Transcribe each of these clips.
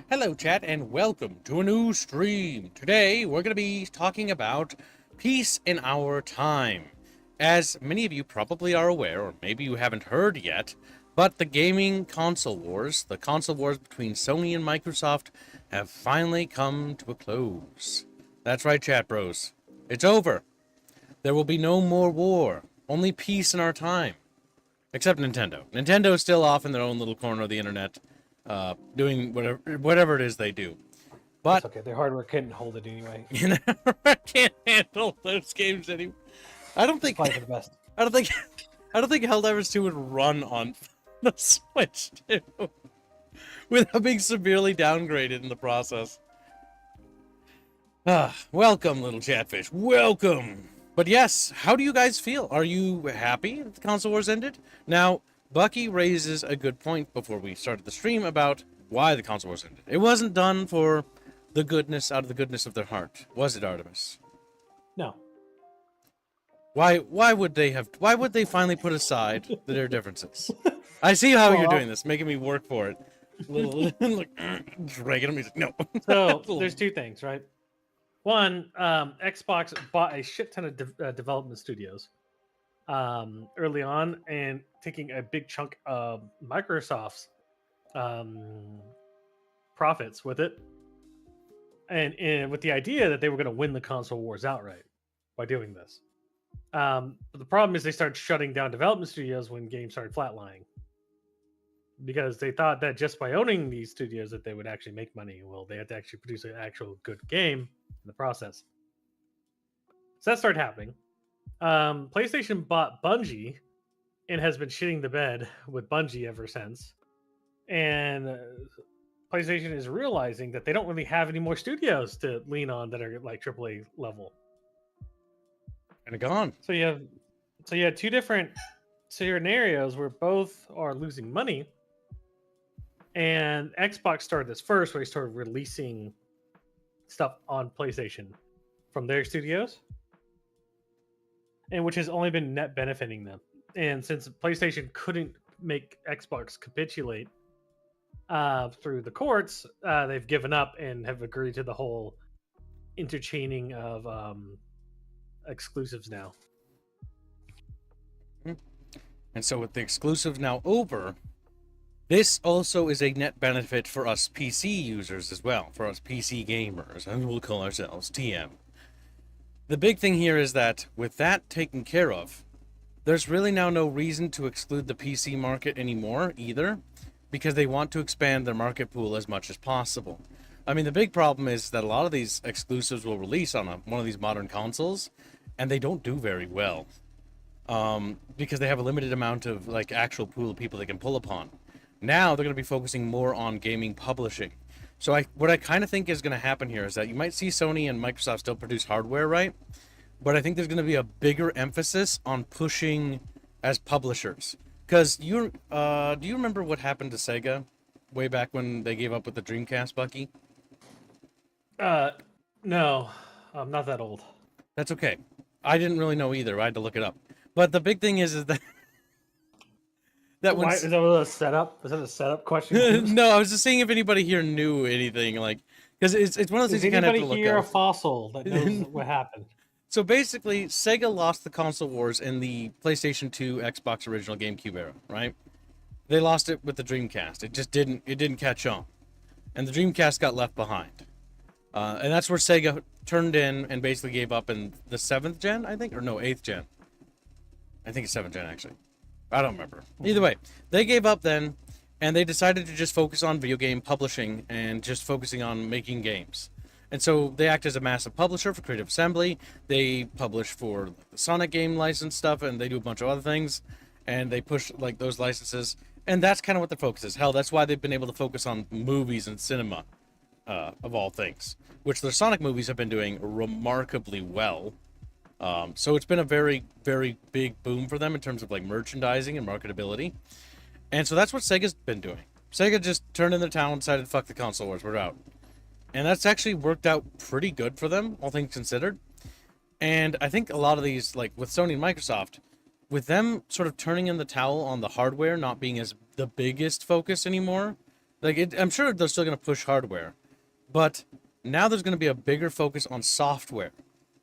Hello chat and welcome to a new stream. Today we're going to be talking about peace in our time. As many of you probably are aware, or maybe you haven't heard yet, but the gaming console wars, the console wars between Sony and Microsoft have finally come to a close. That's right, chat bros. It's over. There will be no more war, only peace in our time. Except Nintendo. Nintendo's still off in their own little corner of the internet, doing whatever it is they do. But that's okay. Their hardware couldn't hold it anyway. you know, I can't handle those games anymore. I don't think. Probably for the best. I don't think Helldivers 2 would run on the Switch too, without being severely downgraded in the process. Welcome, little chatfish. Welcome. But yes, how do you guys feel? Are you happy that the console wars ended? Now, Bucky raises a good point before we started the stream about why the console wars ended. It wasn't done for the goodness out of the goodness of their heart, was it, Artemis? No. Why would they finally put aside their differences? I see how you're doing this, making me work for it. Like, dragging him. He's like, no. So there's two things, right? One, Xbox bought a shit ton of development studios early on, and taking a big chunk of Microsoft's profits with it, and with the idea that they were going to win the console wars outright by doing this. But the problem is they started shutting down development studios when games started flatlining, because they thought that just by owning these studios that they would actually make money. Well, they had to actually produce an actual good game in the process. So that started happening. PlayStation bought Bungie and has been shitting the bed with Bungie ever since. And PlayStation is realizing that they don't really have any more studios to lean on that are like AAA level. And gone. So you have two different scenarios where both are losing money. And Xbox started this first, where they started releasing stuff on PlayStation from their studios, and which has only been net benefiting them. And since PlayStation couldn't make Xbox capitulate through the courts, they've given up and have agreed to the whole interchaining of exclusives now. And so with the exclusives now over, this also is a net benefit for us PC users as well, for us PC gamers, and we'll call ourselves TM. The big thing here is that with that taken care of, there's really now no reason to exclude the PC market anymore either, because they want to expand their market pool as much as possible. I mean, the big problem is that a lot of these exclusives will release on one of these modern consoles, and they don't do very well, because they have a limited amount of like actual pool of people they can pull upon. Now they're going to be focusing more on gaming publishing. So what I kind of think is going to happen here is that you might see Sony and Microsoft still produce hardware, right? But I think there's going to be a bigger emphasis on pushing as publishers. Because do you remember what happened to Sega way back when they gave up with the Dreamcast, Bucky? No, I'm not that old. That's okay. I didn't really know either. I had to look it up. But the big thing is that Is that a setup? Is that a setup question? No, I was just seeing if anybody here knew anything, like, because it's one of those things you kind of have to look at. Is anybody here a fossil that knows what happened? So basically, Sega lost the console wars in the PlayStation 2, Xbox original, GameCube era, right? They lost it with the Dreamcast. It just didn't catch on, and the Dreamcast got left behind, and that's where Sega turned in and basically gave up in the 7th gen, I think, or no, 8th gen. I think it's 7th gen actually. I don't remember. Either way, they gave up then, and they decided to just focus on video game publishing and just focusing on making games. And so they act as a massive publisher for Creative Assembly. They publish for the Sonic game license stuff, and they do a bunch of other things, and they push like those licenses. And that's kind of what their focus is. Hell, that's why they've been able to focus on movies and cinema, of all things, which their Sonic movies have been doing remarkably well. So it's been a very, very big boom for them in terms of like merchandising and marketability. And so that's what Sega's been doing. Sega just turned in the towel and decided, fuck the console wars, we're out. And that's actually worked out pretty good for them, all things considered. And I think a lot of these, like with Sony and Microsoft, with them sort of turning in the towel on the hardware not being as the biggest focus anymore, I'm sure they're still going to push hardware, but now there's going to be a bigger focus on software,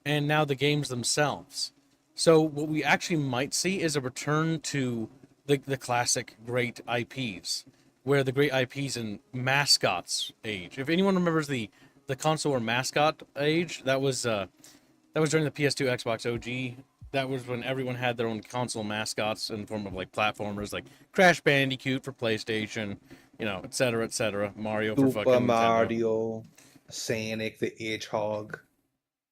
and now the games themselves. So what we actually might see is a return to the classic great IPs, where the great IPs and mascots age. If anyone remembers the console or mascot age, that was during the PS2 Xbox OG. That was when everyone had their own console mascots in the form of like platformers, like Crash Bandicoot for PlayStation, et cetera, et cetera. Mario for Super fucking Nintendo. Mario, Sonic the Hedgehog,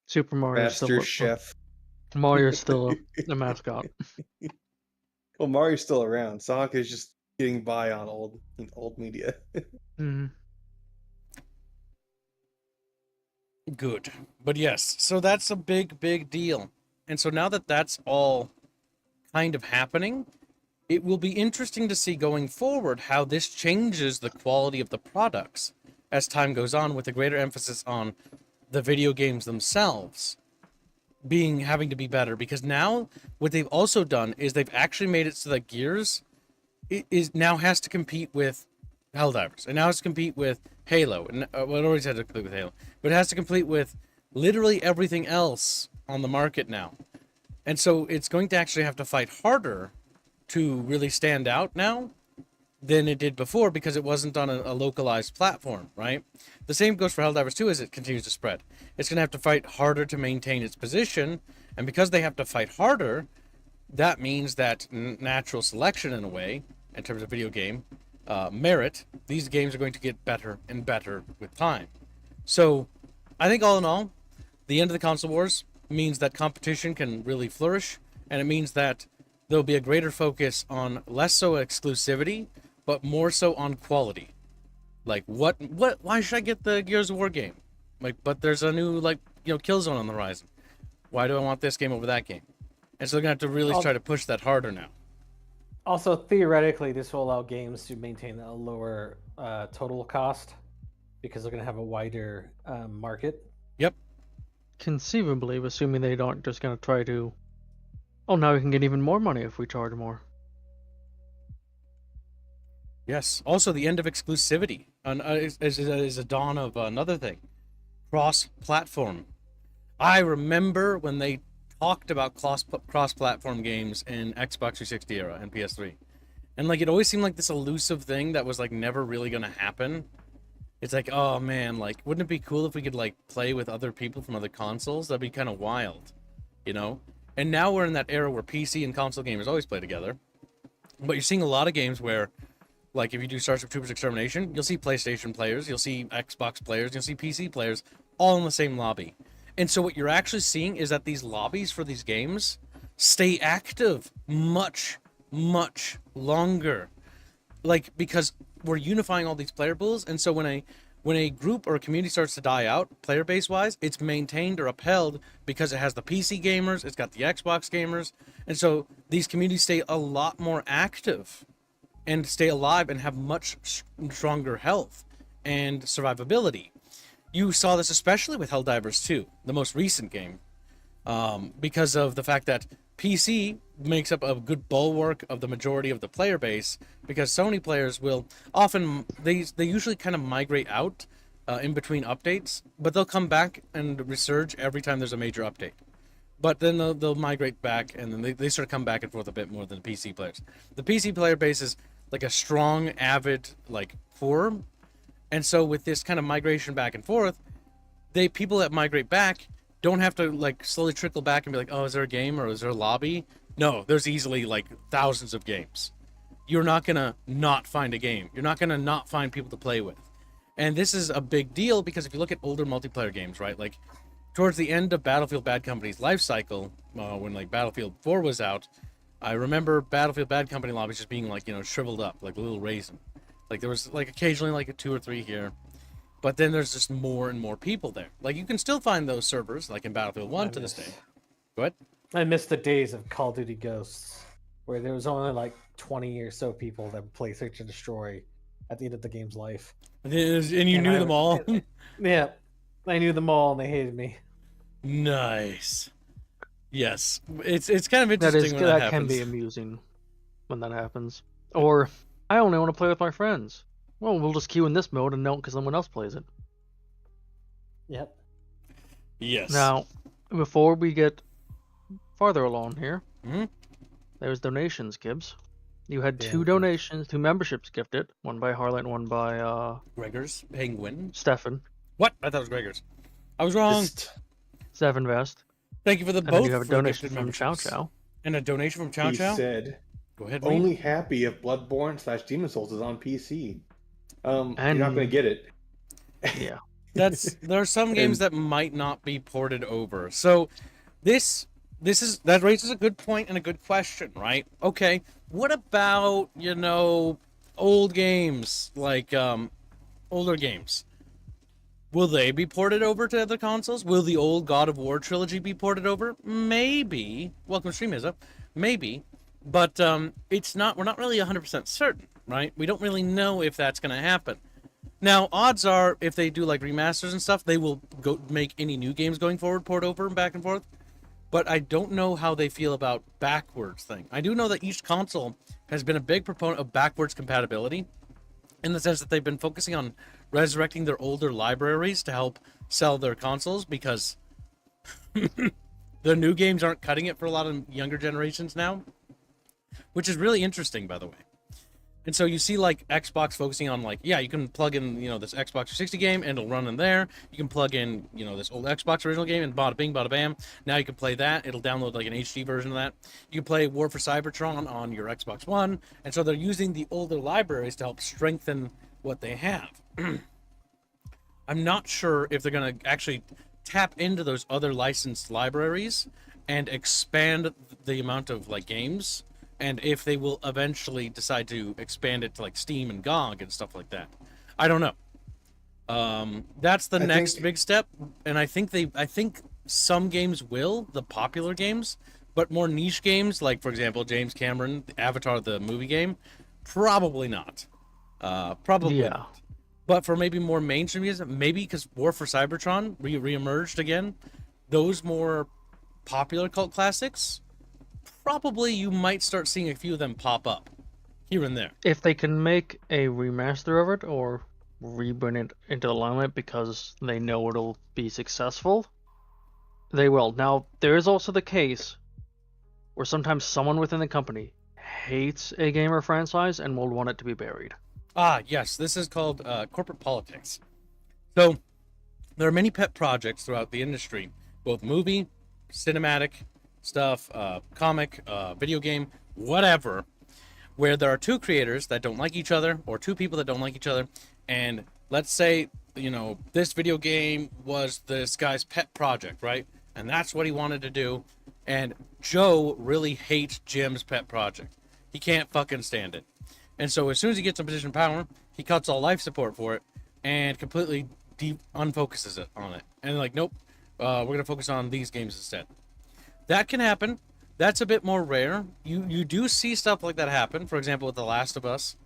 Super Mario's Master still Chef. Mario's still a mascot. Well, Mario's still around. Sonic is just getting by on old media. Hmm. Good. But yes, so that's a big, big deal. And so now that that's all kind of happening, it will be interesting to see going forward how this changes the quality of the products as time goes on, with a greater emphasis on the video games themselves having to be better. Because now what they've also done is they've actually made it so that Gears now has to compete with Helldivers, and now has to compete with Halo, and well, it always had to compete with Halo, but it has to compete with literally everything else on the market now. And so it's going to actually have to fight harder to really stand out now than it did before, because it wasn't on a localized platform, right? The same goes for Helldivers 2 as it continues to spread. It's going to have to fight harder to maintain its position, and because they have to fight harder, that means that natural selection, in a way, in terms of video game merit, these games are going to get better and better with time. So I think all in all, the end of the console wars means that competition can really flourish, and it means that there'll be a greater focus on less so exclusivity, but more so on quality. Like, why should I get the Gears of War game? Like, but there's a new, Killzone on the horizon. Why do I want this game over that game? And so they're gonna have to really try to push that harder now. Also, theoretically, this will allow games to maintain a lower total cost because they're going to have a wider market. Yep. Conceivably, assuming they aren't just going to try to, oh, now we can get even more money if we charge more. Yes. Also, the end of exclusivity is a dawn of another thing. Cross-platform. I remember when they talked about cross-platform games in Xbox 360 era and PS3. And it always seemed like this elusive thing that was never really going to happen. It's like, oh man, wouldn't it be cool if we could play with other people from other consoles? That'd be kind of wild, And now we're in that era where PC and console gamers always play together. But you're seeing a lot of games where, if you do Starship Troopers Extermination, you'll see PlayStation players, you'll see Xbox players, you'll see PC players, all in the same lobby. And so what you're actually seeing is that these lobbies for these games stay active much, much longer. Because we're unifying all these player pools, and so when a group or a community starts to die out, player base wise, it's maintained or upheld because it has the PC gamers, it's got the Xbox gamers, and so these communities stay a lot more active and stay alive and have much stronger health and survivability. You saw this especially with Helldivers 2, the most recent game, because of the fact that PC makes up a good bulwark of the majority of the player base, because Sony players will often, they usually kind of migrate out in between updates, but they'll come back and resurge every time there's a major update. But then they'll migrate back, and then they sort of come back and forth a bit more than PC players. The PC player base is a strong, avid, poor. And so with this kind of migration back and forth, people that migrate back don't have to slowly trickle back and be oh, is there a game or is there a lobby? No, there's easily thousands of games. You're not gonna not find a game. You're not gonna not find people to play with. And this is a big deal because if you look at older multiplayer games, right, towards the end of Battlefield Bad Company's life cycle, when Battlefield 4 was out, I remember Battlefield Bad Company lobbies just being shriveled up, like a little raisin. There was occasionally a 2 or 3 here, but then there's just more and more people there. You can still find those servers in Battlefield 1 to this day. Go ahead. I miss the days of Call of Duty Ghosts, where there was only 20 or so people that would play Search and Destroy at the end of the game's life. And you knew them all? Yeah, I knew them all and they hated me. Nice. Yes, it's kind of interesting when that happens. Can be amusing when that happens. Or I only want to play with my friends. well, we'll just queue in this mode and don't because someone else plays it. Yep. Yes. Now, before we get farther along here, Hmm? there's donations, Gibbs. You had Yeah, two okay. donations, 2 memberships gifted, one by Harlan, one by Gregor's Penguin. Stefan. What? I thought it was Gregor's. I was wrong. Just, Seven Vest. Thank you for the And then both you have a for the donation gifted from Chow memberships. Chow. And a donation from Chow he Chow. said, Go ahead, read. only happy if Bloodborne/Demon Souls is on PC. You're not And- gonna get it. Yeah. There are some games that might not be ported over. So that raises a good point and a good question, right? Okay, what about, old games like older games? Will they be ported over to other consoles? Will the old God of War trilogy be ported over? Maybe. Welcome to Stream Izza. Maybe. But it's not. We're not really 100% certain, right? We don't really know if that's going to happen. Now, odds are, if they do like remasters and stuff, they will go make any new games going forward port over and back and forth. But I don't know how they feel about backwards thing. I do know that each console has been a big proponent of backwards compatibility, in the sense that they've been focusing on resurrecting their older libraries to help sell their consoles, because the new games aren't cutting it for a lot of younger generations now, which is really interesting, by the way. And so you see like Xbox focusing on like, yeah, you can plug in, this Xbox 360 game and it'll run in there. You can plug in, this old Xbox original game and bada bing, bada bam. Now you can play that. It'll download like an HD version of that. You can play War for Cybertron on your Xbox One. And so they're using the older libraries to help strengthen what they have. I'm not sure if they're going to actually tap into those other licensed libraries and expand the amount of like games, and if they will eventually decide to expand it to like Steam and GOG and stuff like that. I don't know. That's the next big step, and I think some games will, the popular games, but more niche games, like for example James Cameron, Avatar the movie game, probably not. Probably not. But for maybe more mainstream games, maybe because War for Cybertron re-emerged again, those more popular cult classics, probably you might start seeing a few of them pop up here and there. If they can make a remaster of it or rebring it into the limelight because they know it'll be successful, they will. Now, there is also the case where sometimes someone within the company hates a game or franchise and will want it to be buried. Ah, yes, this is called corporate politics. So, there are many pet projects throughout the industry, both movie, cinematic stuff, comic, video game, whatever, where there are two creators that don't like each other, or two people that don't like each other, and let's say, this video game was this guy's pet project, right? And that's what he wanted to do, and Joe really hates Jim's pet project. He can't fucking stand it. And so as soon as he gets in position of power, he cuts all life support for it and completely unfocuses it on it. And like, nope, we're going to focus on these games instead. That can happen. That's a bit more rare. You do see stuff like that happen. For example, with The Last of Us.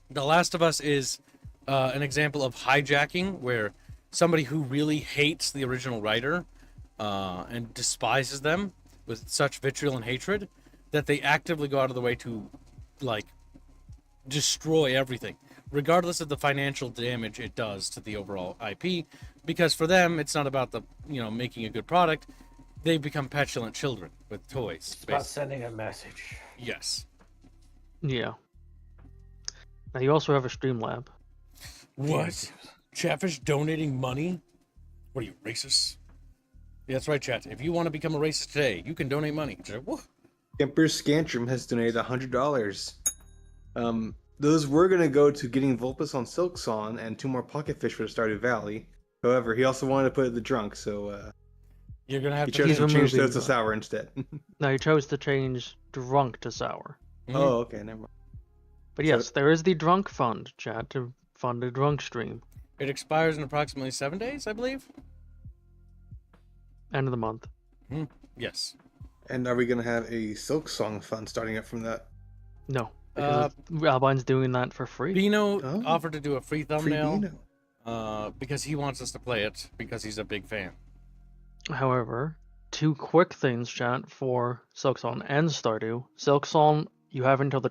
The Last of Us is an example of hijacking, where somebody who really hates the original writer and despises them with such vitriol and hatred that they actively go out of the way to, like, destroy everything, regardless of the financial damage it does to the overall IP, because for them it's not about the making a good product. They become petulant children with toys. It's about sending a message. Yes. Yeah. Now you also have a Streamlab. What? Chatfish donating money? What are you, racist? Yeah, that's right, chat. If you want to become a racist today, you can donate money. Emperor Scantrum has donated $100. Those were going to go to getting Vulpus on Silksong and 2 more Pocketfish for the Stardew Valley. However, he also wanted to put it in the drunk, so you're going to have he to chose to change removing those to the- sour instead. Now he chose to change drunk to sour. Oh, okay, never mind. But So- yes, there is the drunk fund, chat, to fund a drunk stream. It expires in approximately 7 days, I believe. End of the month. Yes. And are we going to have a Silksong fund starting up from that? No. Because Albine's doing that for free. Bino Oh. offered to do a free thumbnail Freebino. because he wants us to play it because he's a big fan. However, 2 quick things, chat, for Silksong and Stardew. Silksong You have until the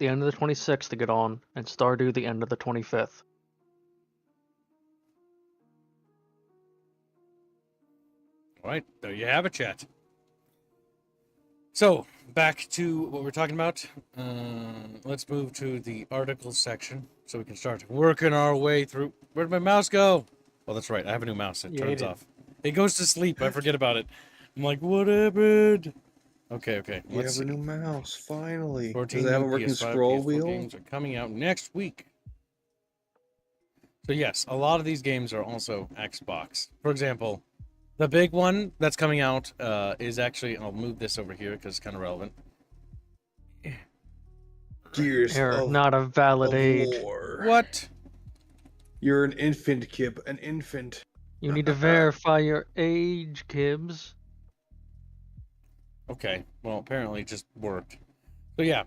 end of the 26th to get on, and Stardew the end of the 25th. All right, there you have it, chat. So, back to what we're talking about. Let's move to the articles section so we can start working our way through. Where'd my mouse go? Oh, that's right. I have a new mouse. It Yeah, turns it off. It goes to sleep. I forget about it. I'm like, what happened? Okay. You Let's have a see. new mouse, finally. 14 Does it have a new working PS5, scroll PS4 wheel? games are coming out next week. So yes, a lot of these games are also Xbox. For example, the big one that's coming out is actually, I'll move this over here because it's kind of relevant. Gears Error, not a valid of age. War. What? You're an infant, Kip. An infant. You need to verify your age, Kibbs. Okay, well, apparently it just worked. So yeah,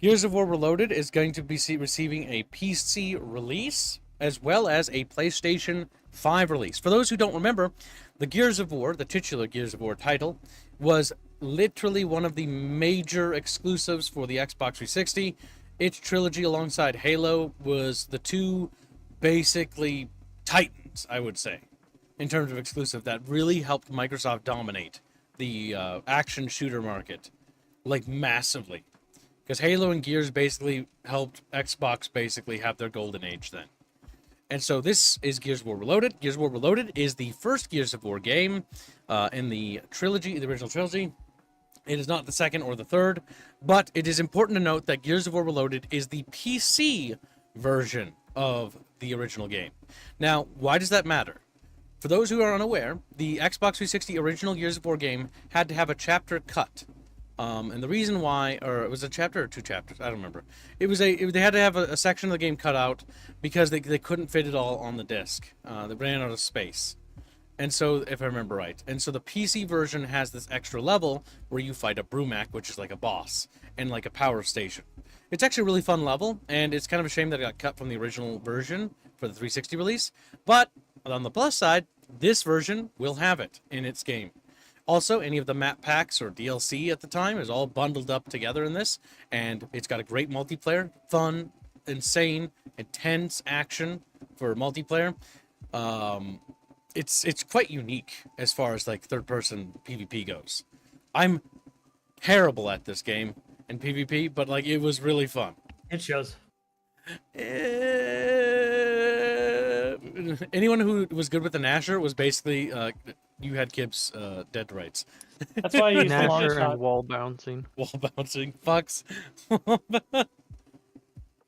Gears of War Reloaded is going to be receiving a PC release as well as a PlayStation 5 release. For those who don't remember, the Gears of War, the titular Gears of War title, was literally one of the major exclusives for the Xbox 360. Its trilogy alongside Halo was the two basically titans, I would say, in terms of exclusive that really helped Microsoft dominate the action shooter market, like massively. Because Halo and Gears basically helped Xbox basically have their golden age then. And so this is Gears of War Reloaded. Gears of War Reloaded is the first Gears of War game in the trilogy, the original trilogy. It is not the second or the third, but it is important to note that Gears of War Reloaded is the PC version of the original game. Now, why does that matter? For those who are unaware, the Xbox 360 original Gears of War game had to have a chapter cut. And the reason why, or it was a chapter or two chapters, I don't remember. They had to have a section of the game cut out because they couldn't fit it all on the disc. They ran out of space. And so, if I remember right. And so the PC version has this extra level where you fight a Brumac, which is like a boss, and like a power station. It's actually a really fun level, and it's kind of a shame that it got cut from the original version for the 360 release. But on the plus side, this version will have it in its game. Also, any of the map packs or DLC at the time is all bundled up together in this, and it's got a great multiplayer, fun, insane, intense action for multiplayer. It's quite unique as far as like third-person PvP goes. I'm terrible at this game in PvP, but like it was really fun. It shows. Anyone who was good with the Nasher was basically you had Kib's dead to rights. That's why I use the long Nasher shot. and wall bouncing. Wall bouncing fucks.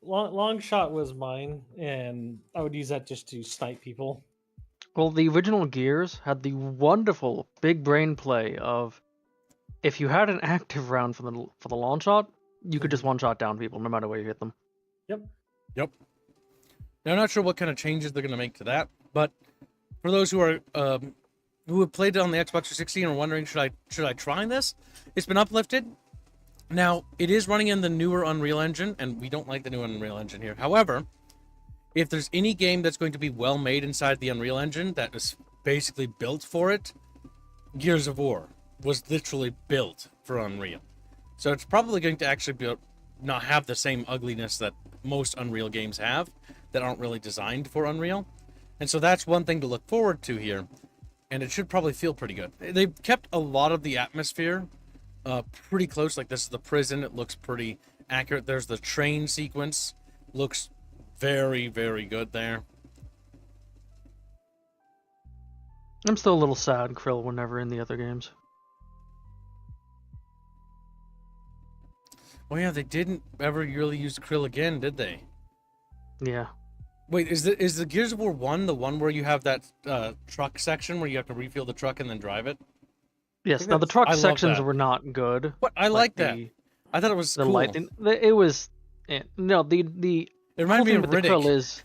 Long shot was mine, and I would use that just to snipe people. Well, the original Gears had the wonderful big brain play of if you had an active round for the long shot, you could just one shot down people no matter where you hit them. Yep. Now, I'm not sure what kind of changes they're going to make to that, but for those who are who have played it on the Xbox 360 and are wondering should I try this, it's been uplifted. Now, it is running in the newer Unreal Engine, and we don't like the new Unreal Engine here. However, if there's any game that's going to be well made inside the Unreal Engine that is basically built for it, Gears of War was literally built for Unreal. So it's probably going to actually not have the same ugliness that most Unreal games have that aren't really designed for Unreal. And so that's one thing to look forward to here. And it should probably feel pretty good. They've kept a lot of the atmosphere pretty close. Like this is the prison. It looks pretty accurate. There's the train sequence. Looks very, very good there. I'm still a little sad Krill were never in the other games. Oh yeah, they didn't ever really use Krill again, did they? Yeah. Wait, is the Gears of War 1 the one where you have that truck section where you have to refuel the truck and then drive it? Yes. think Now the that's- truck I love sections that. were not good. What? I like that. The, I thought it was the cool. lighting. It was. No, the It cool reminded me thing of with the Krill Riddick. is.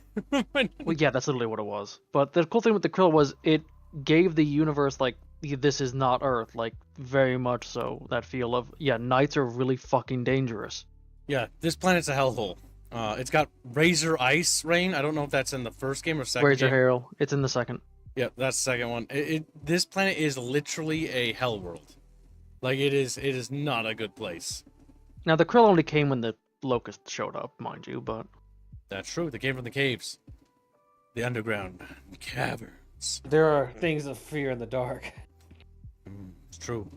Well, yeah, that's literally what it was. But the cool thing with the Krill was it gave the universe like this is not Earth, like very much so that feel of nights are really fucking dangerous. Yeah, this planet's a hellhole. It's got razor ice rain. I don't know if that's in the first game or second Razor game. Harrow, it's in the second. Yeah, that's the second one. This planet is literally a hell world. Like it is not a good place. Now the krill only came when the locust showed up, mind you, but That's true. They came from the caves, the underground caverns. There are things of fear in the dark. It's true.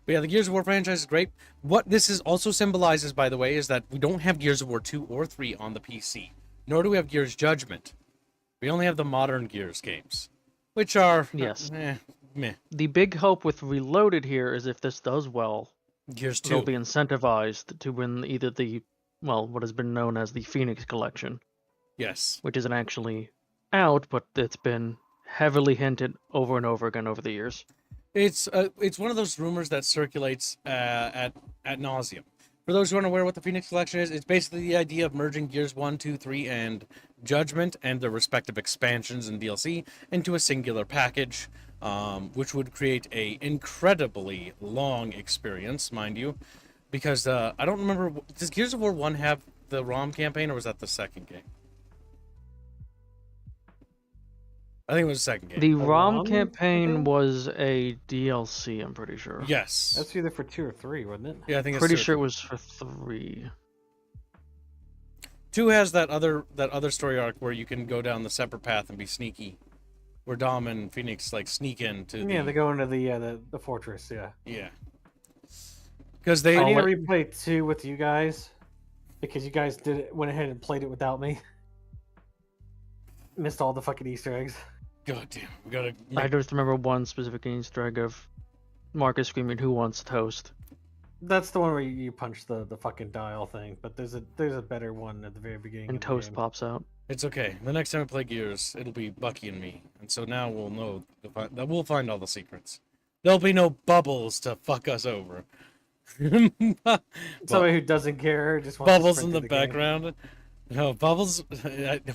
But yeah, the Gears of War franchise is great. What this is also symbolizes, by the way, is that we don't have Gears of War 2 or 3 on the PC, nor do we have Gears Judgment. We only have the modern Gears games, which are Yes. meh. the big hope with Reloaded here is if this does well, Gears 2. they'll be incentivized to win either what has been known as the Phoenix Collection, Yes. which isn't actually out, but it's been heavily hinted over and over again over the years. It's one of those rumors that circulates at nauseum. For those who aren't aware what the Phoenix Collection is, it's basically the idea of merging Gears 1, 2, 3, and Judgment and their respective expansions and DLC into a singular package, which would create a incredibly long experience, mind you, because I don't remember, does Gears of War 1 have the ROM campaign, or was that the second game? I think it was the second game. The ROM ROM campaign campaign? was a DLC, I'm pretty sure. Yes. That's either for 2 or 3, wasn't it? Yeah, I think it's Pretty two. sure it was for 3. 2 has that other story arc where you can go down the separate path and be sneaky, where Dom and Phoenix like sneak into Yeah, they go into the fortress. Yeah. Because they I need to let- replay 2 with you guys because you guys went ahead and played it without me. Missed all the fucking Easter eggs. God damn, we gotta I just remember one specific Easter egg of Marcus screaming, "Who wants toast?" That's the one where you punch the fucking dial thing, but there's a better one at the very beginning. And of the toast game. pops out. It's okay. The next time we play Gears, it'll be Bucky and me, and so now we'll know that we'll find all the secrets. There'll be no bubbles to fuck us over. Somebody who doesn't care just wants Bubbles to in sprint the through game. background. No, Bubbles.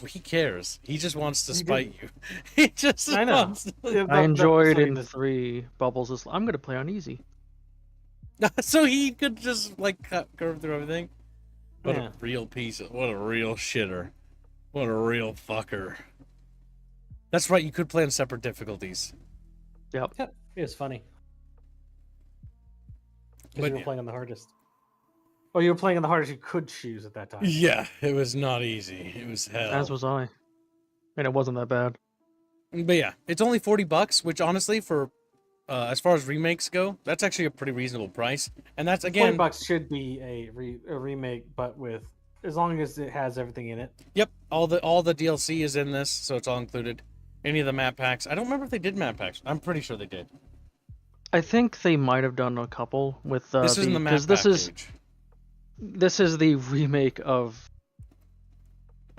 He cares. He just wants to He spite you. He just I know. wants. Yeah, I enjoyed that's in what he 3. Bubbles is, I'm gonna play on easy. So he could just like curve through everything. What Yeah. a real piece of, what a real shitter. What a real fucker. That's right, you could play on separate difficulties. Yep. Yep, it was funny. But Because you were yeah. playing on the hardest. Oh, you were playing on the hardest you could choose at that time. Yeah, it was not easy. It was hell. As was I. And it wasn't that bad. But yeah, it's only $40, which honestly, for as far as remakes go, that's actually a pretty reasonable price. And that's again, $20 should be a remake, but with as long as it has everything in it. yep, all the DLC is in this, so it's all included. Any of the map packs. I don't remember if they did map packs. I'm pretty sure they did. I think they might have done a couple with This isn't the map pack page. This is the remake of,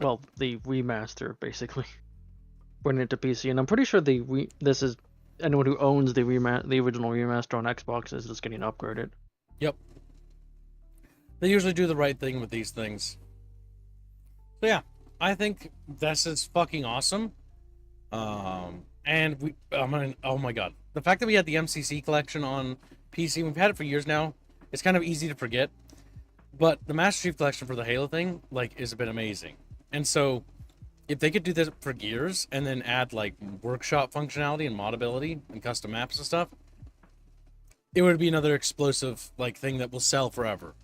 well, the remaster basically, bringing it to PC, and I'm pretty sure this is anyone who owns the original remaster on Xbox is just getting upgraded. Yep. They usually do the right thing with these things. So yeah, I think this is fucking awesome. And oh my god, the fact that we had the MCC collection on PC, we've had it for years now. It's kind of easy to forget, but the Master Chief collection for the Halo thing, like, is a bit amazing. And so, if they could do this for Gears and then add like workshop functionality and modability and custom maps and stuff, it would be another explosive like thing that will sell forever.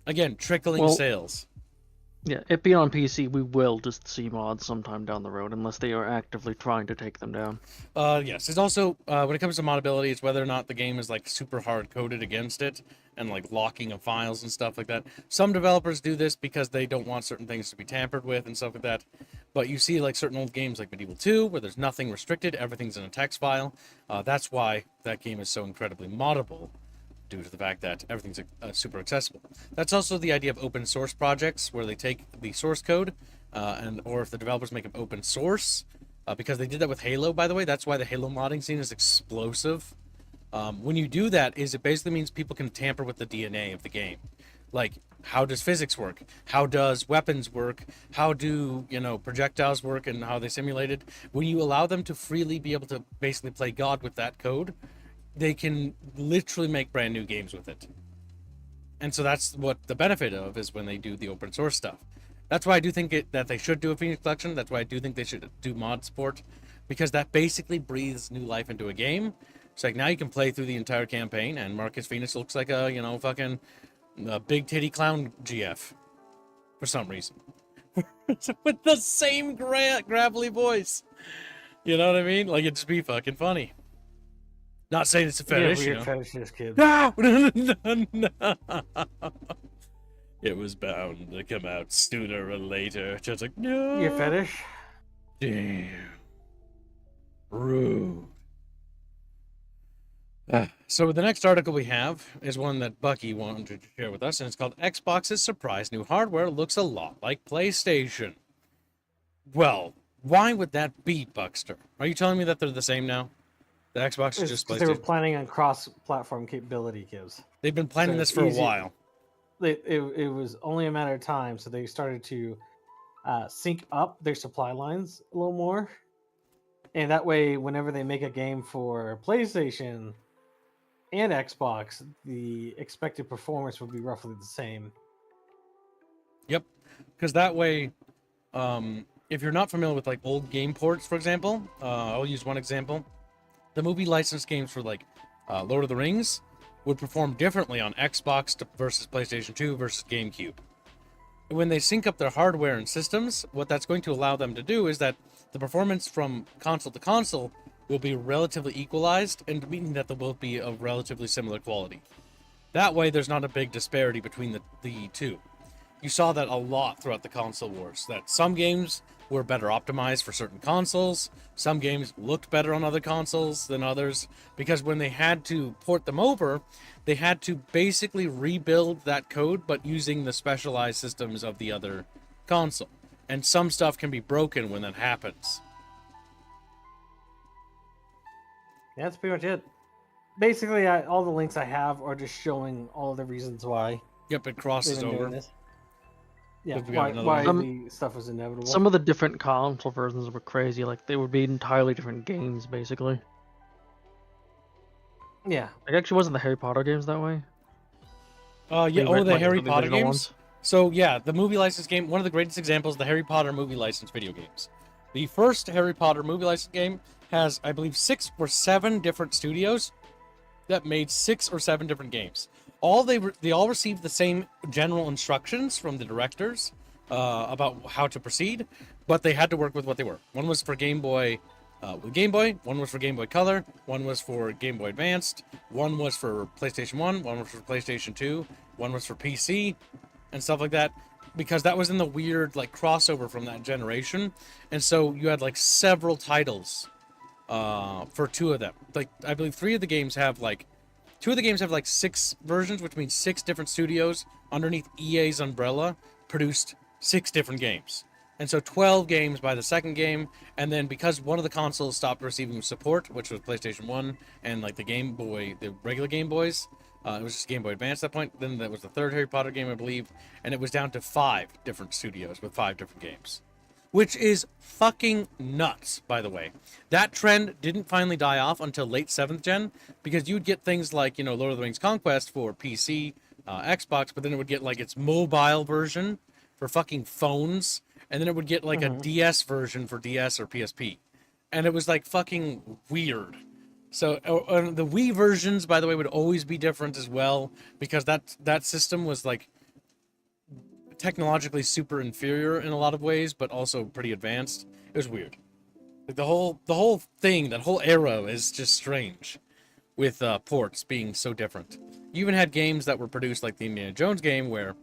Again, trickling sales. Yeah, it being on PC, we will just see mods sometime down the road, unless they are actively trying to take them down. Yes, it's also when it comes to modability, it's whether or not the game is like super hard coded against it and like locking of files and stuff like that. Some developers do this because they don't want certain things to be tampered with and stuff like that. But you see like certain old games like Medieval 2 where there's nothing restricted, everything's in a text file. That's why that game is so incredibly moddable, due to the fact that everything's super accessible. That's also the idea of open source projects, where they take the source code, or if the developers make them open source, because they did that with Halo, by the way. That's why the Halo modding scene is explosive. When you do that, it basically means people can tamper with the DNA of the game. Like, how does physics work? How does weapons work? How do, projectiles work and how they simulated? When you allow them to freely be able to basically play God with that code, they can literally make brand new games with it. And so that's what the benefit of is when they do the open source stuff. That's why I do think that they should do a Phoenix Collection. That's why I do think they should do mod support, because that basically breathes new life into a game. It's like now you can play through the entire campaign, and Marcus Phoenix looks like a, fucking Big Titty Clown GF for some reason. With the same gravelly voice. You know what I mean? Like, it'd just be fucking funny. Not saying it's a fetish, weird you know. fetishes, kid. Ah! No. It was bound to come out sooner or later. Just like, no. Your fetish? Damn. Rude. So the next article we have is one that Bucky wanted to share with us, and it's called Xbox's surprise new hardware looks a lot like PlayStation. Well, why would that be, Buckster? Are you telling me that they're the same now? The Xbox is It's just 'cause PlayStation? they were planning on cross-platform capability, kids. They've been planning so this it's for a easy. while. It was only a matter of time, so they started to sync up their supply lines a little more, and that way, whenever they make a game for PlayStation and Xbox, the expected performance would be roughly the same. Yep, because that way, if you're not familiar with like old game ports, for example, I'll use one example. The movie licensed games for like Lord of the Rings would perform differently on Xbox versus PlayStation 2 versus GameCube. When they sync up their hardware and systems, what that's going to allow them to do is that the performance from console to console will be relatively equalized, and meaning that they will be of relatively similar quality. That way, there's not a big disparity between the two. You saw that a lot throughout the console wars, that some games were better optimized for certain consoles, some games looked better on other consoles than others, because when they had to port them over, they had to basically rebuild that code, but using the specialized systems of the other console. And some stuff can be broken when that happens. Yeah, that's pretty much it. Basically, all the links I have are just showing all the reasons why Yep, it they've crosses been doing over. this. Yeah, Because we got why, another why one. the stuff is inevitable. Some of the different console versions were crazy. Like they would be entirely different games, basically. Yeah, Like actually, wasn't the Harry Potter games that way? Yeah, They oh, went, the like, Harry the Potter original games? ones? So, yeah, the movie license game, one of the greatest examples, the Harry Potter movie license video games. The first Harry Potter movie license game has, I believe, 6 or 7 different studios that made 6 or 7 different games. They all received the same general instructions from the directors about how to proceed, but they had to work with what they were. One was for Game Boy, one was for Game Boy Color, one was for Game Boy Advanced, one was for PlayStation 1, one was for PlayStation 2, one was for PC, and stuff like that, because that was in the weird like crossover from that generation, and so you had like several titles for 2 of them. Like I believe 2 of the games have like 6 versions, which means 6 different studios underneath EA's umbrella produced 6 different games. And so 12 games by the second game, and then because one of the consoles stopped receiving support, which was PlayStation 1 and like the Game Boy, the regular Game Boys, it was just Game Boy Advance at that point. Then that was the third Harry Potter game, I believe, and it was down to 5 different studios with 5 different games. Which is fucking nuts, by the way. That trend didn't finally die off until late 7th gen, because you'd get things like, Lord of the Rings Conquest for PC, Xbox, but then it would get like its mobile version for fucking phones, and then it would get like a DS version for DS or PSP. And it was like fucking weird. So the Wii versions, by the way, would always be different as well, because that system was like technologically super inferior in a lot of ways, but also pretty advanced. It was weird. Like the whole thing, that whole era is just strange, with ports being so different. You even had games that were produced like the Indiana Jones game where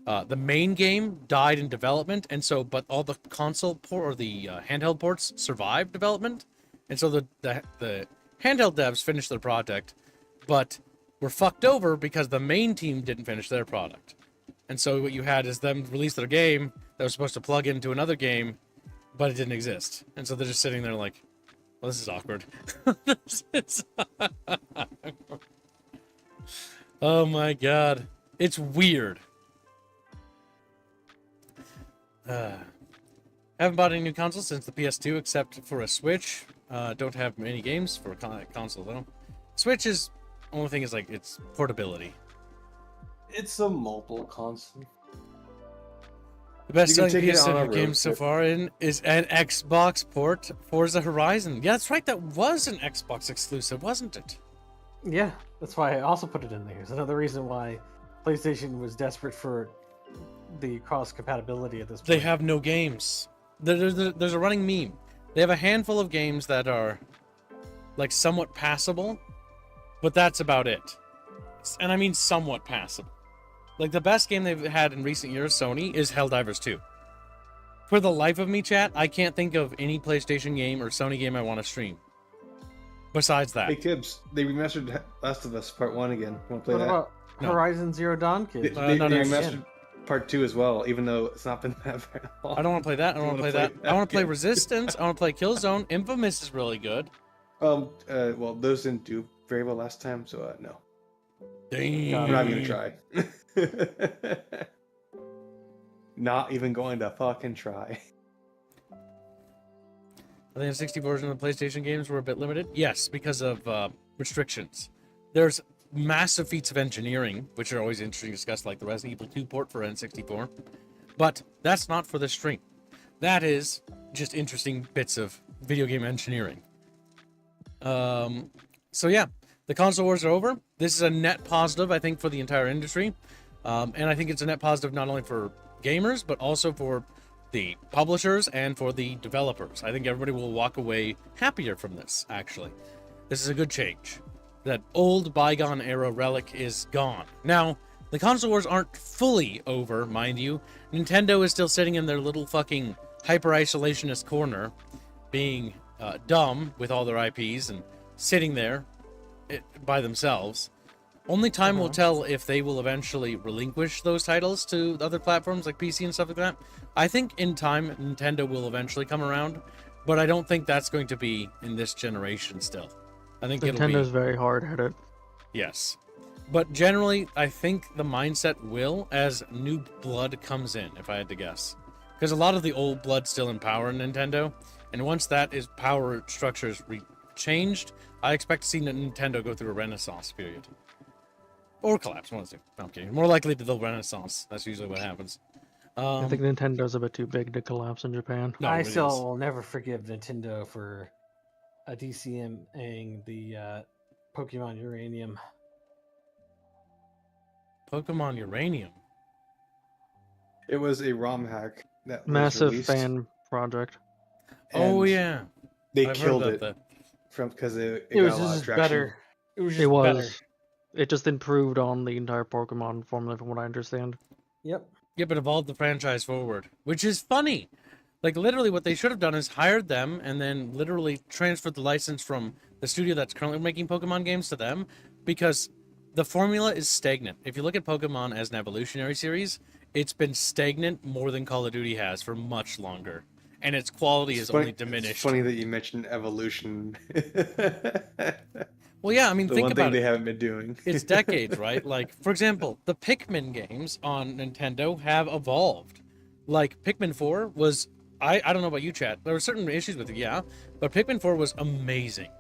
the main game died in development, and so but all the console port or the handheld ports survived development, and so the handheld devs finished their project, but were fucked over because the main team didn't finish their product. And so what you had is them release their game that was supposed to plug into another game, but it didn't exist. And so they're just sitting there like, well, this is awkward. Oh my god. It's weird. Haven't bought any new consoles since the PS2 except for a Switch. Don't have many games for a console though. Switch is, only thing is like its portability. It's a mobile console. The best-selling take it on a PS2 road game so trip. far is an Xbox port, Forza Horizon. Yeah, that's right. That was an Xbox exclusive, wasn't it? yeah, that's why I also put it in there. It's another reason why PlayStation was desperate for the cross compatibility at this point. They have no games. There's a running meme. They have a handful of games that are like somewhat passable, but that's about it. And I mean somewhat passable. Like the best game they've had in recent years, Sony, is Helldivers 2. For the life of me, chat, I can't think of any PlayStation game or Sony game I want to stream. Besides that. Hey Kibbs, they remastered Last of Us Part 1 again. Want to play What that? about No. Horizon Zero Dawn, They, kid? they no, remastered Part 2 as well, even though it's not been that very long. I don't want to play that. I don't want to play that. I want to play Resistance. I want to play Killzone. Infamous is really good. Well, those didn't do very well last time, so no. Damn. I'm not even gonna try. Not even going to fucking try. I think the 60 version of the PlayStation games were a bit limited. Yes, because of restrictions. There's massive feats of engineering, which are always interesting to discuss, like the Resident Evil 2 port for N64. But that's not for the stream. That is just interesting bits of video game engineering. So yeah, the console wars are over. This is a net positive, I think, for the entire industry. And I think it's a net positive not only for gamers, but also for the publishers and for the developers. I think everybody will walk away happier from this, actually. This is a good change. That old bygone era relic is gone. Now, the console wars aren't fully over, mind you. Nintendo is still sitting in their little fucking hyper-isolationist corner, being dumb with all their IPs and sitting there by themselves. Only time will tell if they will eventually relinquish those titles to other platforms like PC and stuff like that. I think in time, Nintendo will eventually come around, but I don't think that's going to be in this generation still. I think Nintendo's it'll be... very hard-headed. Yes. But generally, I think the mindset will as new blood comes in, if I had to guess. Because a lot of the old blood still in power in Nintendo, and once that is power structures changed, I expect to see Nintendo go through a renaissance period. Or collapse, one of the two. No, I'm kidding. More likely to the renaissance. That's usually what happens. I think Nintendo's a bit too big to collapse in Japan. No, I it still is. will never forgive Nintendo for DCMing the Pokemon Uranium. Pokemon Uranium. It was a ROM hack that was Massive released, fan project. Oh, and yeah. They I've heard killed about it that. because it It was got a lot of just traction. better. It was just It was. better. It just improved on the entire Pokemon formula, from what I understand. Yep. Yeah, but evolved the franchise forward, which is funny. Like, literally, what they should have done is hired them and then literally transferred the license from the studio that's currently making Pokemon games to them, because the formula is stagnant. If you look at Pokemon as an evolutionary series, it's been stagnant more than Call of Duty has for much longer. And its quality is only diminished. It's funny that you mentioned evolution. Well, yeah, I mean, The think one about thing they it. haven't been doing. It's decades, right? Like, for example, the Pikmin games on Nintendo have evolved. Like, Pikmin 4 was... I don't know about you, chat. There were certain issues with it, yeah. But Pikmin 4 was amazing.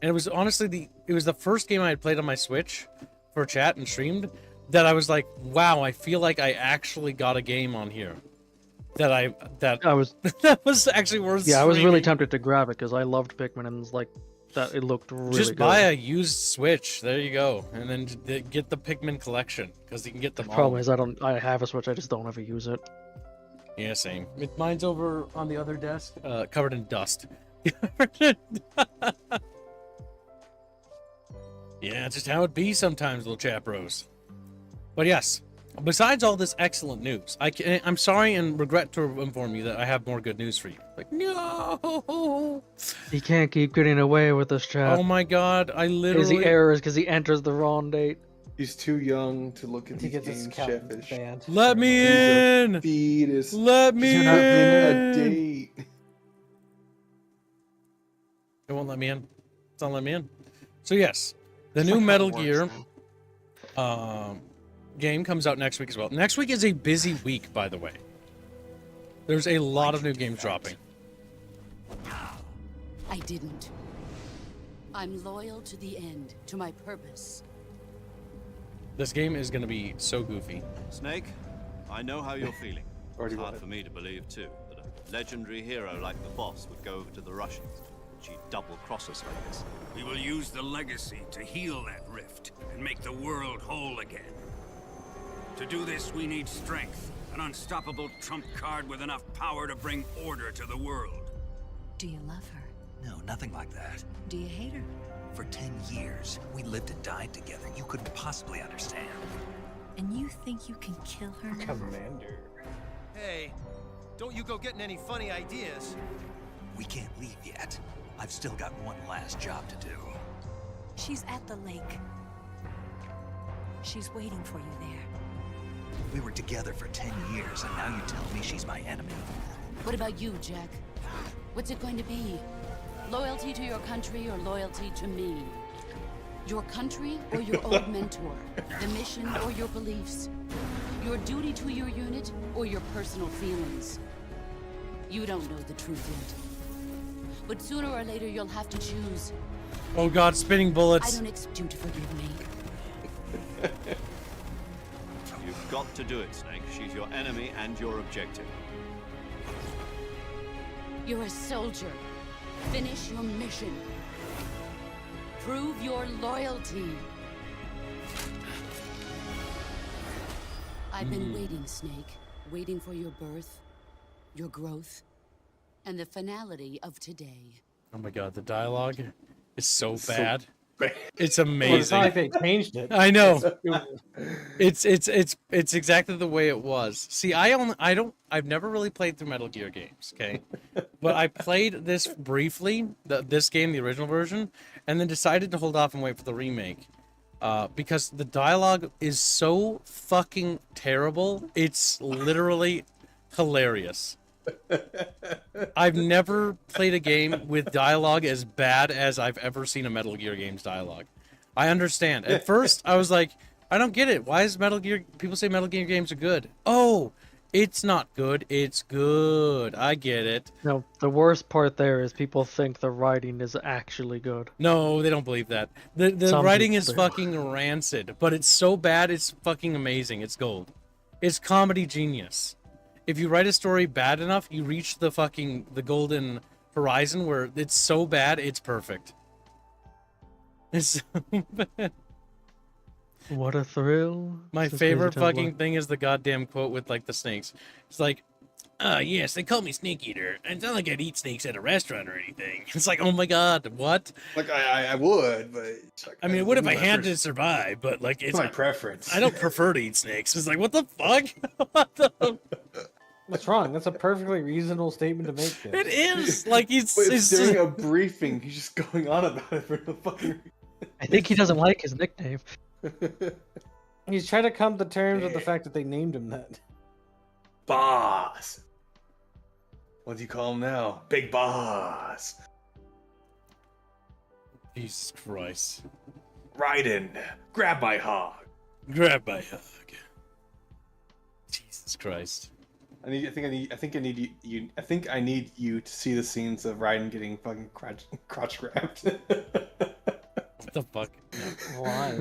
And it was honestly it was the first game I had played on my Switch for chat and streamed that I was like, wow, I feel like I actually got a game on here. I was That was actually worth I was really streaming. tempted to grab it because I loved Pikmin and it's like that. It looked really Just good. buy a used Switch. There you go. And then get the Pikmin collection, because you can get them The all. problem is I have a Switch, I just don't ever use it. Yeah, same. Mine's over on the other desk, covered in dust. Yeah, it's just how it be sometimes, little chapros. But yes, besides all this excellent news, I'm sorry and regret to inform you that I have more good news for you. Like, no! He can't keep getting away with this chat. Oh my god, I Is literally... he errors because he enters the wrong date? He's too young to look at To these get this games, account Cheffish. banned. Let me He's a in! fetus. Let me You're not A in! date. It won't let me in. It's not letting me in. So yes, the new Like how it Metal works, Gear man. game comes out next week as well. Next week is a busy week, by the way. There's a lot of new games dropping. I didn't. I'm loyal to the end, to my purpose. This game is going to be so goofy. Snake, I know how you're feeling. Already It's hard won. for me to believe, too, that a legendary hero like the boss would go over to the Russians. She'd double-cross us like this. We will use the legacy to heal that rift and make the world whole again. To do this, we need strength. An unstoppable trump card with enough power to bring order to the world. Do you love her? No, nothing like that. Do you hate her? For 10 years, we lived and died together. You couldn't possibly understand. And you think you can kill her? Commander. Hey, don't you go getting any funny ideas. We can't leave yet. I've still got one last job to do. She's at the lake. She's waiting for you there. We were together for 10 years, and now you tell me she's my enemy. What about you, Jack? What's it going to be? Loyalty to your country or loyalty to me? Your country or your old mentor? The mission or your beliefs? Your duty to your unit or your personal feelings? You don't know the truth yet. But sooner or later you'll have to choose. Oh god, spinning I bullets. don't expect you to forgive me. You've got to do it, Snake. She's your enemy and your objective. You're a soldier. Finish your mission. Prove your loyalty. I've been waiting, Snake. Waiting for your birth, your growth, and the finality of today. Oh my god, the dialogue is so bad. bad. It's Well, it's not amazing. like they changed it. I know. It's exactly the way it was. See, I've never really played through Metal Gear games, okay? But I played this briefly, this game, the original version, and then decided to hold off and wait for the remake. Because the dialogue is so fucking terrible. It's literally hilarious. I've never played a game with dialogue as bad as I've ever seen a Metal Gear game's dialogue. I understand. At first, I was like, I don't get it. Why is Metal Gear... People say Metal Gear games are good. Oh, it's not good. It's good. I get it. No, the worst part there is people think the writing is actually good. No, they don't believe that. The Some writing people is do. fucking rancid, but it's so bad, it's fucking amazing. It's gold. It's comedy genius. If you write a story bad enough, you reach the golden horizon where it's so bad, it's perfect. It's so bad. What a thrill. My It's a favorite crazy fucking timeline. thing is the goddamn quote with, like, the snakes. It's like, yes, they call me Snake Eater. It's not like I'd eat snakes at a restaurant or anything. It's like, oh my god, what? Like I would, but it's like, I mean, what if I my had first- to survive? But, like, It's it's my preference. I don't prefer to eat snakes. It's like, what the fuck? What the... What's wrong? That's a perfectly reasonable statement to make. It is like he's, But he's during a briefing, he's just going on about it for no fucking I think he doesn't like his nickname. reason. He's trying to come to terms with the Yeah. fact that they named him that. Boss. What do you call him now? Big Boss. Jesus Christ. Raiden, grab my hog. Grab my hug. Jesus Christ. I think I need you to see the scenes of Raiden getting fucking crotch grabbed. What the fuck? Why?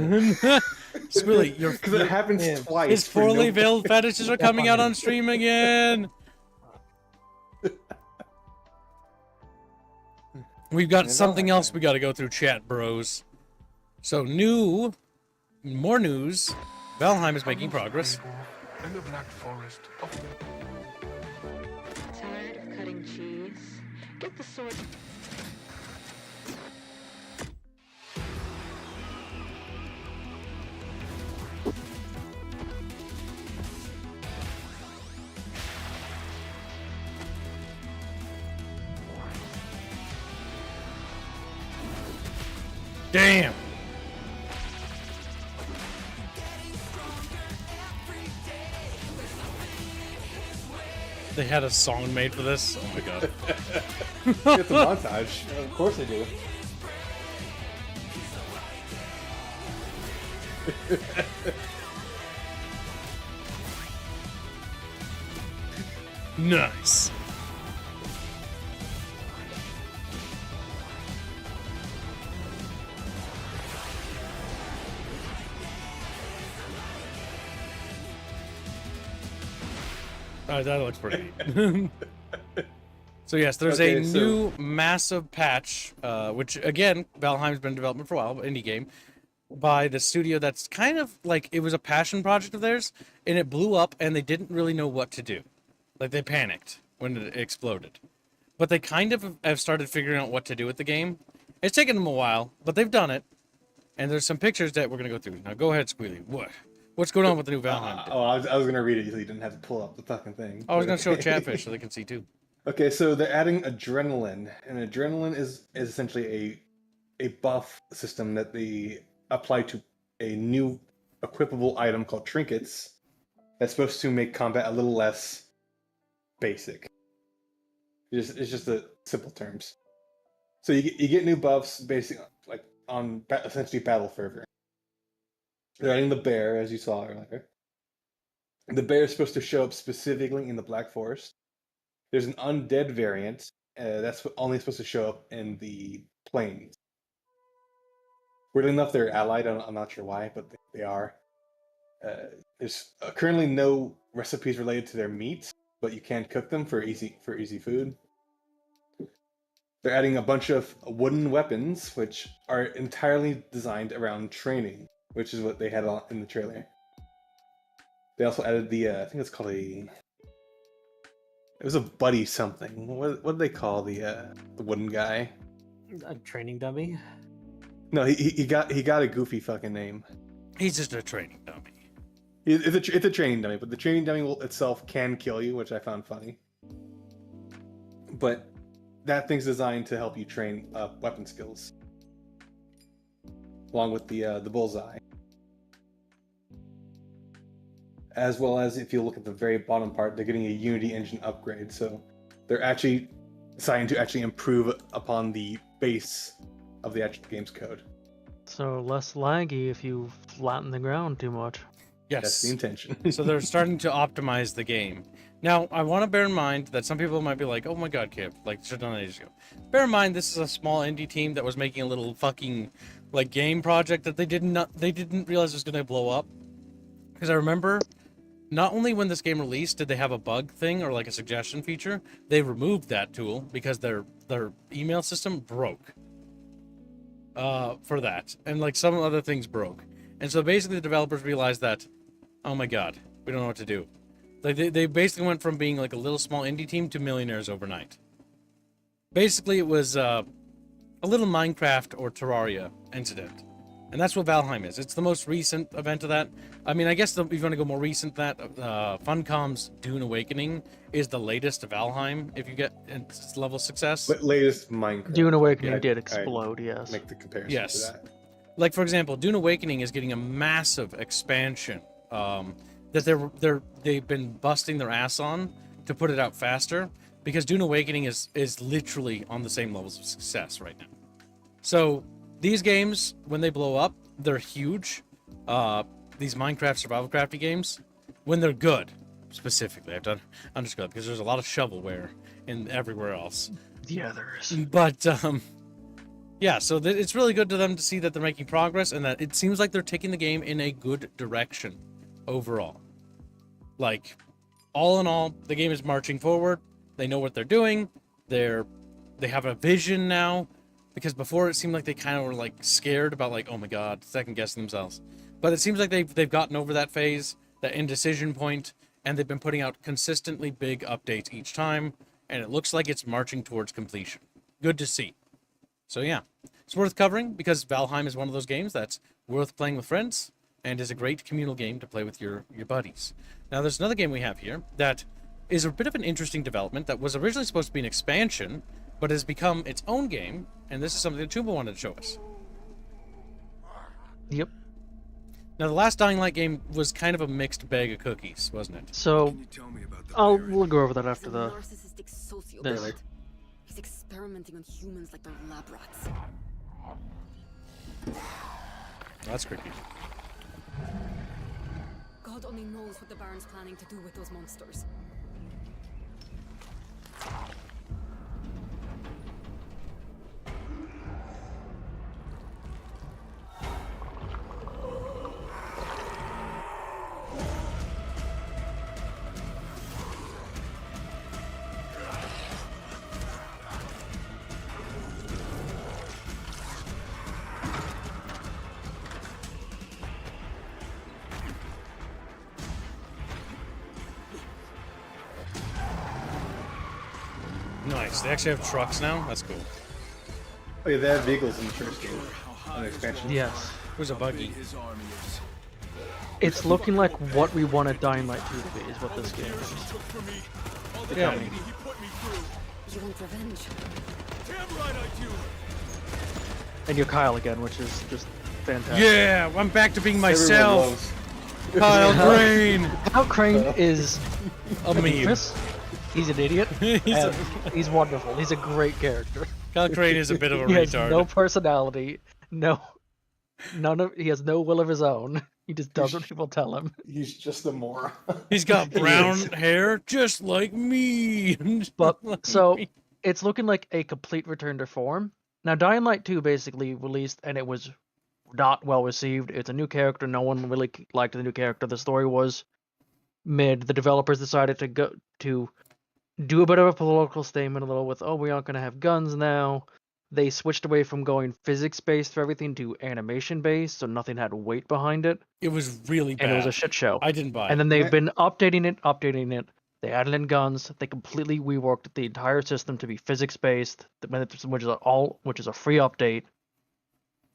Squilly, your Because it happens Yeah. twice. his for no poorly veiled fetishes are coming out on stream again. We've got Yeah, something that else we got to go through, chat bros. So more news. Valheim is making progress. In the Black Forest of Tired of cutting cheese? Get the sword. Damn. They had a song made for this. Oh my god. It's a montage. Of course they do. Nice. Alright, that looks pretty neat. So yes, there's a Okay, so- new massive patch, which again, Valheim's been in development for a while, indie game. by the studio that's kind of like, it was a passion project of theirs, and it blew up, and they didn't really know what to do. Like, they panicked when it exploded. But they kind of have started figuring out what to do with the game. It's taken them a while, but they've done it. And there's some pictures that we're going to go through. Now, go ahead, Squealy. What's going on with the new Valheim? I was going to read it so you didn't have to pull up the fucking thing. I was going to show Chatfish so they can see, too. Okay, so they're adding adrenaline. And adrenaline is essentially a buff system that they apply to a new equipable item called trinkets that's supposed to make combat a little less basic. It's just the simple terms. So you get new buffs basically like on essentially battle fervor. They're adding the bear, as you saw earlier. The bear is supposed to show up specifically in the Black Forest. There's an undead variant that's only supposed to show up in the plains. Weirdly enough, they're allied. I'm not sure why, but they are. There's currently no recipes related to their meat, but you can cook them for easy food. They're adding a bunch of wooden weapons, which are entirely designed around training, which is what they had in the trailer. They also added the I think it's called it was a buddy something. What did they call the wooden guy? A training dummy. No, he got a goofy fucking name. He's just a training dummy. It's a training dummy, but the training dummy itself can kill you, which I found funny. But that thing's designed to help you train weapon skills, along with the bullseye. As well as, if you look at the very bottom part, they're getting a Unity engine upgrade, so they're actually deciding to actually improve upon the base of the actual game's code. So less laggy if you flatten the ground too much. Yes. That's the intention. So they're starting to optimize the game. Now, I want to bear in mind that some people might be like, oh my god, Kip, like, should have done that ages ago. Bear in mind, this is a small indie team that was making a little fucking, like, game project that they didn't realize was going to blow up. Because I remember, not only when this game released did they have a bug thing or, like, a suggestion feature, they removed that tool because their email system broke. For that. And, like, some other things broke. And so basically the developers realized that, oh my god, we don't know what to do. Like, they basically went from being like a little small indie team to millionaires overnight. Basically, it was a little Minecraft or Terraria incident. And that's what Valheim is. It's the most recent event of that. I mean, I guess if you want to go more recent than that, Funcom's Dune Awakening is the latest Valheim, if you get its level of success. Latest Minecraft. Dune Awakening did explode, yes. Make the comparison yes. to that. Like, for example, Dune Awakening is getting a massive expansion that they've been busting their ass on to put it out faster, because Dune Awakening is literally on the same levels of success right now. So these games, when they blow up, they're huge. These Minecraft survival crafty games, when they're good, specifically, I've done underscore because there's a lot of shovelware in everywhere else. Yeah, there is. But yeah, so it's really good to them to see that they're making progress and that it seems like they're taking the game in a good direction overall. Like, all in all, the game is marching forward. They know what they're doing. They have a vision now, because before it seemed like they kind of were like scared about, like, oh my god, second guessing themselves. But it seems like they've gotten over that phase, that indecision point, and they've been putting out consistently big updates each time, and it looks like it's marching towards completion. Good to see. So yeah, it's worth covering because Valheim is one of those games that's worth playing with friends and is a great communal game to play with your buddies. Now there's another game we have here that is a bit of an interesting development that was originally supposed to be an expansion, but has become its own game, and this is something that Chuba wanted to show us. Yep. Now the last Dying Light game was kind of a mixed bag of cookies, wasn't it? So, we'll go over that after the this. He's experimenting on humans like they're lab rats. That's creepy. God only knows what the Baron's planning to do with those monsters. Nice. They actually have trucks now. That's cool. Oh yeah, they have vehicles in the first game. On the expansion. Yes. There's a buggy. It's looking like what we wanted Dying Light 2 to be, is what this game is. Yeah. You want revenge? And you're Kyle again, which is just fantastic. Yeah, I'm back to being Everyone myself. loves- Kyle Crane. Kyle Crane is A meme. doofus. He's an idiot. He's a- and he's wonderful. He's a great character. Kyle Crane is a bit of a He has retard. no personality. He has no will of his own. He just does what people tell him. He's just a moron. He's got brown hair, just like me. But Like so me. it's looking like a complete return to form. Now, Dying Light 2 basically released, and it was not well received. It's a new character. No one really liked the new character. The story was mid. The developers decided to do a bit of a political statement, a little with, oh, we aren't going to have guns now. They switched away from going physics-based for everything to animation-based, so nothing had weight behind it. It was really bad. And it was a shit show. I didn't buy it. And then they've been updating it. They added in guns. They completely reworked the entire system to be physics-based, which is a free update.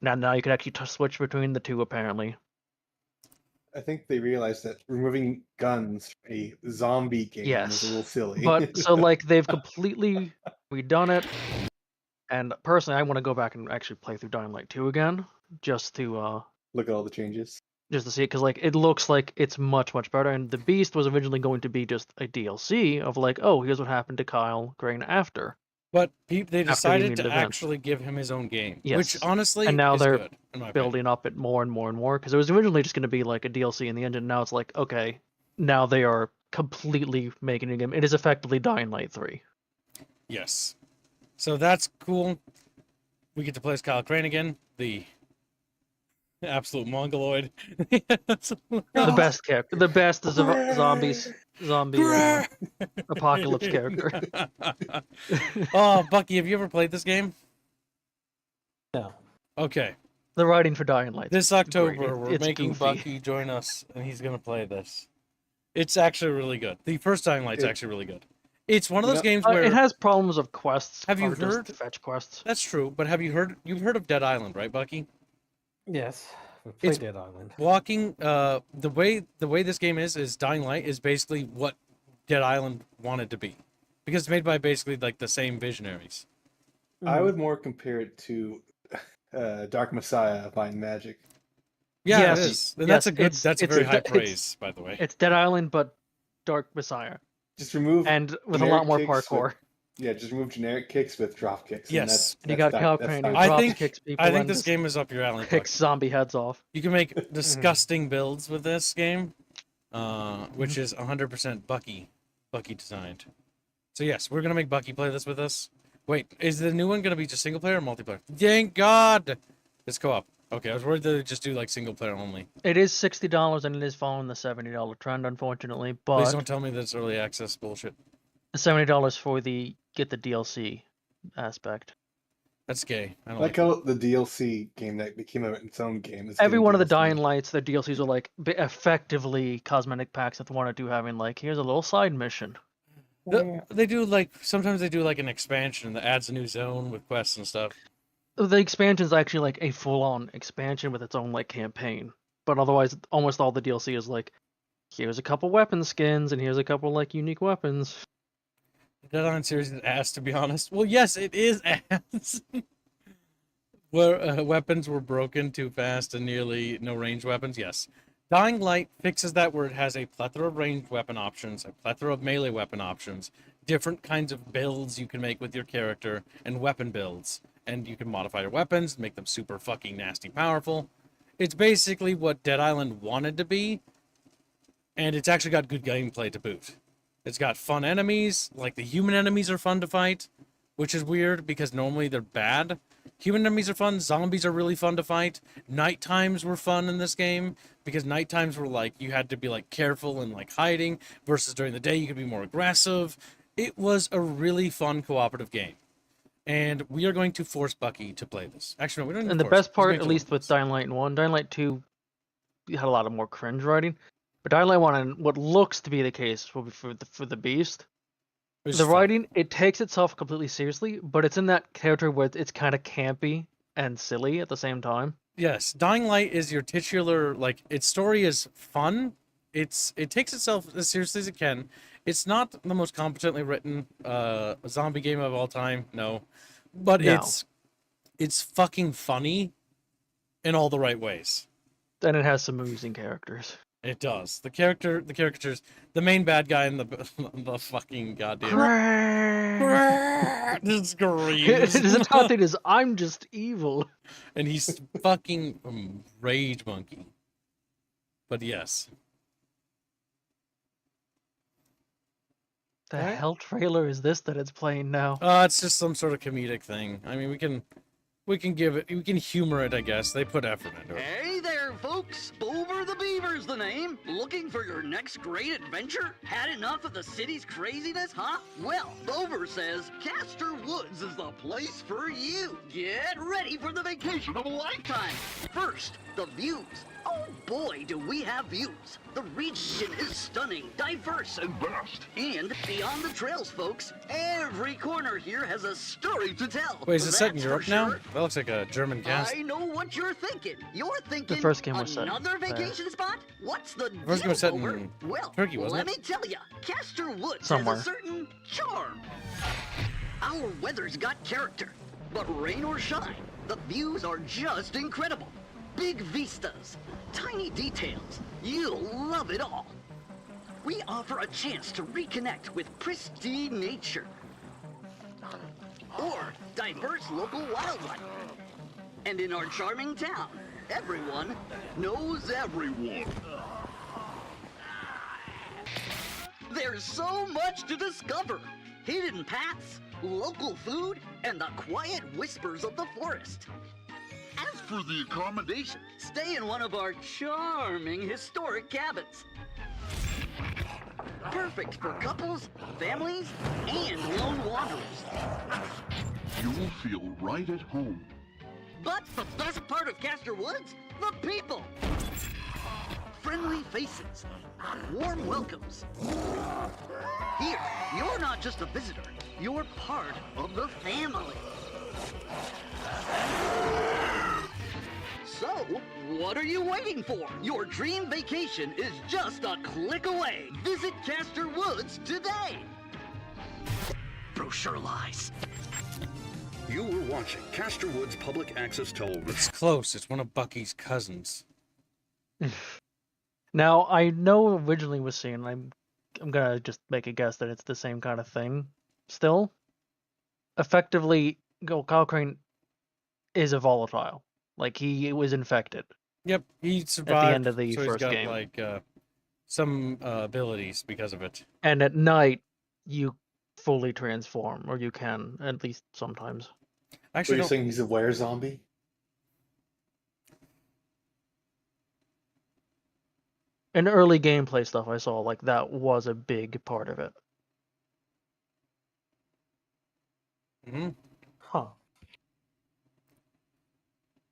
Now you can actually switch between the two, apparently. I think they realized that removing guns from a zombie game was a little silly. But so like they've completely redone it. And personally, I want to go back and actually play through Dying Light 2 again, just to look at all the changes. Just to see it, because like it looks like it's much better. And the Beast was originally going to be just a DLC of like, oh, here's what happened to Kyle Crane after. But they decided needed to events. actually give him his own game, Yes. which honestly and now is they're good, in my opinion. building up it more and more, because it was originally just going to be like a DLC in the engine. Now it's like, okay, now they are completely making a game. It is effectively Dying Light 3. Yes. So that's cool. We get to play as Kyle Crane again, the absolute mongoloid. The best character, the best zombie apocalypse character. Oh, Bucky, have you ever played this game? No. Okay. The writing for Dying Light. This October, we're It's making goofy. Bucky join us, and he's gonna play this. It's actually really good. The first Dying Light's actually really good. It's one of those games where it has problems of quests. Have you or just heard? fetch quests? That's true, but you've heard of Dead Island, right, Bucky? Yes. We played It's Dead Island. Walking. The way this game is Dying Light is basically what Dead Island wanted to be, because it's made by basically like the same visionaries. I would more compare it to Dark Messiah of Might and Magic. Yeah, Yes, it is. And yes, that's a very high it's- praise, by the way. It's Dead Island, but Dark Messiah, Just remove and with a lot generic more kicks parkour. just remove generic kicks with drop kicks. Yes. And you got Kyle Crane who I drop think kicks people. I think and this just game is up your alley. kicks zombie heads off. You can make disgusting builds with this game, which is 100% Bucky designed. So yes, we're gonna make Bucky play this with us. Wait, is the new one gonna be just single player or multiplayer? Thank God! It's co-op. Okay, I was worried they just do like single player only. It is $60 and it is following the $70 trend, unfortunately. But Please don't tell me that's early access bullshit. the $70 for the DLC aspect. That's gay. I don't like like how the DLC game that became its own game. Is Every getting one of the DLC. Dying Lights, their DLCs are like effectively cosmetic packs with one or two having like, here's a little side mission. They do like sometimes they do like an expansion that adds a new zone with quests and stuff. The expansion is actually like a full-on expansion with its own like campaign, but otherwise, almost all the DLC is like, here's a couple weapon skins and here's a couple like unique weapons. The Dead Island series is ass, to be honest. Well, yes, it is ass. Where weapons were broken too fast and nearly no ranged weapons. Yes, Dying Light fixes that where it has a plethora of ranged weapon options, a plethora of melee weapon options, different kinds of builds you can make with your character, and weapon builds. And you can modify your weapons, make them super fucking nasty powerful. It's basically what Dead Island wanted to be, and it's actually got good gameplay to boot. It's got fun enemies, like the human enemies are fun to fight, which is weird because normally they're bad. Human enemies are fun, zombies are really fun to fight. Night times were fun in this game because night times were like you had to be like careful and like hiding versus during the day you could be more aggressive. It was a really fun cooperative game. And we are going to force Bucky to play this. Actually, no, we don't need And to the force best him. He's part, going at to least learn with this. Dying Light 1, Dying Light 2 had a lot of more cringe writing. But Dying Light 1, and what looks to be the case will be for the Beast, Which is The fun. writing, it takes itself completely seriously, but it's in that character where it's kind of campy and silly at the same time. Yes, Dying Light is your titular, like, its story is fun. It takes itself as seriously as it can. It's not the most competently written zombie game of all time, no. But No. it's fucking funny in all the right ways. And it has some amusing characters. It does. The caricatures, the main bad guy in the fucking goddamn this screams. His entire thing is, I'm just evil. And he's fucking rage monkey. But yes. The hell trailer is this that it's playing now? It's just some sort of comedic thing. I mean, we can humor it, I guess. They put effort into it. Hey there, folks! Bover the Beaver's the name. Looking for your next great adventure? Had enough of the city's craziness, huh? Well, Bover says Castor Woods is the place for you. Get ready for the vacation of a lifetime. First, the views. Oh boy, do we have views. The region is stunning, diverse, and vast. And beyond the trails, folks, every corner here has a story to tell. Wait, is it set in That's Europe for now? sure. That looks like a German cast. I know what you're thinking. You're thinking first game was set another there. vacation spot? What's the first game was set deal, in Bover? Well, Turkey, wasn't let it? me tell you, Castor Woods Somewhere. has a certain charm. Our weather's got character, but rain or shine, the views are just incredible. Big vistas, tiny details, you'll love it all. We offer a chance to reconnect with pristine nature or diverse local wildlife. And in our charming town, everyone knows everyone. There's so much to discover. Hidden paths, local food, and the quiet whispers of the forest. As for the accommodation, stay in one of our charming historic cabins. Perfect for couples, families, and lone wanderers. You'll feel right at home. But the best part of Castor Woods? The people! Friendly faces, warm welcomes. Here, you're not just a visitor, you're part of the family. So, what are you waiting for? Your dream vacation is just a click away. Visit Castor Woods today. Brochure lies. You were watching Castor Woods Public Access Television. It's close. It's one of Bucky's cousins. Now, I know originally was saying, I'm gonna just make a guess that it's the same kind of thing. Still, effectively, Kyle Crane is a volatile. Like, he was infected. Yep, he survived at the end of the so first he's got, game. like, some abilities because of it. And at night, you fully transform, or you can, at least sometimes. Actually, you're saying he's a were zombie? In early gameplay stuff I saw, like, that was a big part of it. Mm-hmm. Huh.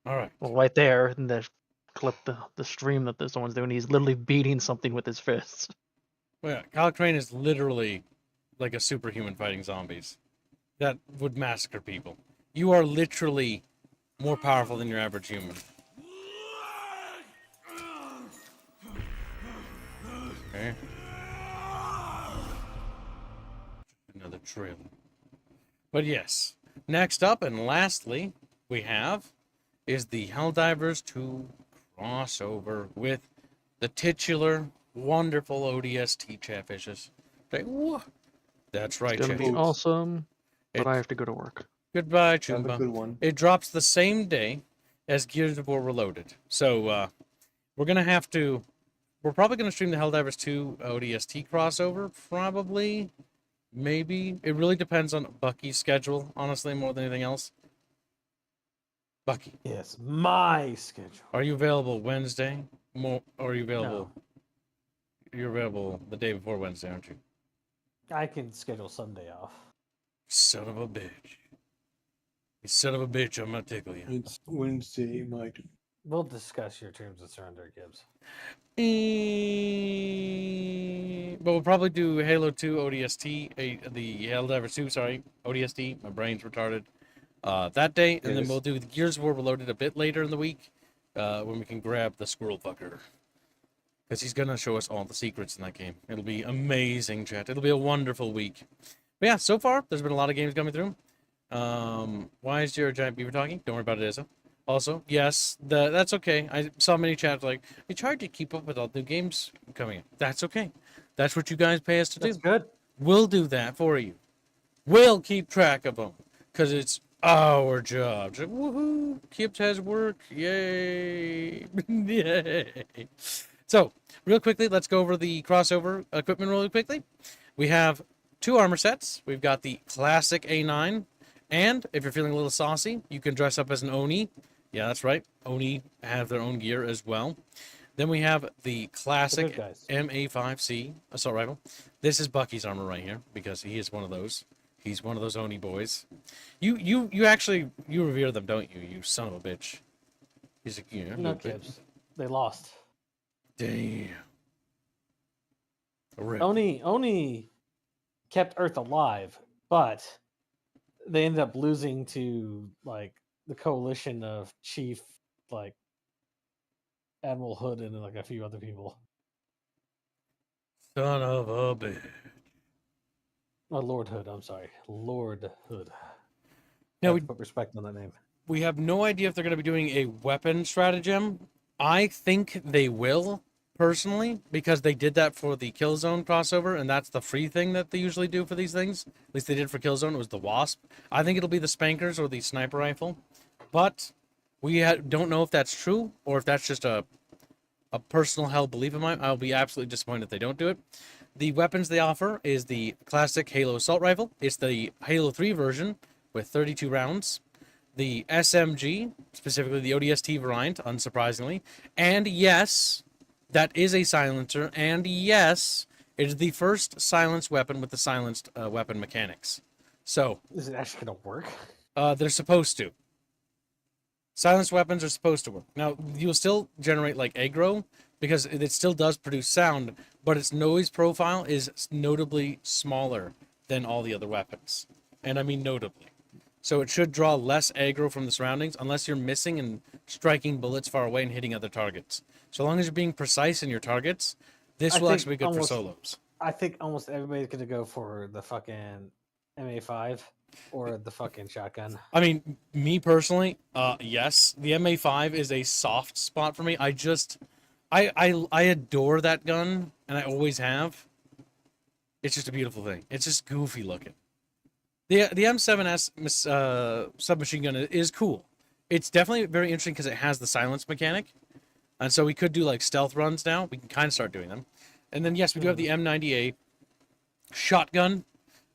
All right. Well, right there, in the clip, the stream that this one's doing, he's literally beating something with his fists. Well, yeah, Kyle Crane is literally like a superhuman fighting zombies that would massacre people. You are literally more powerful than your average human. Okay. Another trailer. But yes, next up and lastly, we have is the Helldivers 2 crossover with the titular, wonderful ODST Chatfishes. Okay, that's right, It's gonna be Chatfishes. awesome, but I have to go to work. Goodbye, Have a Chumba. good one. It drops the same day as Gears of War Reloaded. So, we're probably gonna stream the Helldivers 2 ODST crossover, probably. Maybe. It really depends on Bucky's schedule, honestly, more than anything else. Bucky. Yes, my schedule. Are you available Wednesday? Or are you available? No. You're available the day before Wednesday, aren't you? I can schedule Sunday off. Son of a bitch. You son of a bitch, I'm gonna tickle you. It's Wednesday, Mike. We'll discuss your terms of surrender, Gibbs. But we'll probably do Halo 2 ODST, the Helldivers 2, sorry, ODST. My brain's retarded. That day, and then we'll do the Gears of War Reloaded a bit later in the week, when we can grab the squirrel fucker. Because he's going to show us all the secrets in that game. It'll be amazing, chat. It'll be a wonderful week. But yeah, so far, there's been a lot of games coming through. Why is your giant beaver talking? Don't worry about it, Izza. Also, yes, that's okay. I saw many chats like, it's hard to keep up with all the new games coming in. That's okay. That's what you guys pay us to do. That's good. We'll do that for you. We'll keep track of them. Because it's our job. Like, woohoo! Kips has work. Yay! Yay! So, real quickly, let's go over the crossover equipment really quickly. We have 2 armor sets. We've got the classic A9. And if you're feeling a little saucy, you can dress up as an Oni. Yeah, that's right. Oni have their own gear as well. Then we have the classic MA5C assault rifle. This is Bucky's armor right here because he is one of those. He's one of those Oni boys. You actually revere them, don't you? You son of a bitch. He's a no kids. They lost. Damn. Oni kept Earth alive, but they ended up losing to like the coalition of Chief, like Admiral Hood, and like a few other people. Son of a bitch. Oh, Lord Hood. I'm sorry, Lord Hood. Now we put respect on that name. We have no idea if they're going to be doing a weapon stratagem. I think they will, personally, because they did that for the Killzone crossover, and that's the free thing that they usually do for these things. At least they did for Killzone. It was the Wasp. I think it'll be the Spankers or the Sniper Rifle. But we don't know if that's true or if that's just a personal held belief of mine. I'll be absolutely disappointed if they don't do it. The weapons they offer is the classic Halo Assault Rifle. It's the Halo 3 version with 32 rounds. The SMG, specifically the ODST variant, unsurprisingly. And yes, that is a silencer. And yes, it is the first silenced weapon with the silenced weapon mechanics. So, is it actually going to work? They're supposed to. Silenced weapons are supposed to work. Now, you'll still generate like aggro because it still does produce sound, but its noise profile is notably smaller than all the other weapons. And I mean notably. So it should draw less aggro from the surroundings unless you're missing and striking bullets far away and hitting other targets. So long as you're being precise in your targets, this will actually be good for solos. I think almost everybody's going to go for the fucking MA5 or the fucking shotgun. I mean, me personally, yes, the MA5 is a soft spot for me. I adore that gun, and I always have. It's just a beautiful thing. It's just goofy looking. The M7S submachine gun is cool. It's definitely very interesting because it has the silence mechanic. And so we could do like stealth runs now. We can kind of start doing them. And then, yes, we do have the M98 shotgun,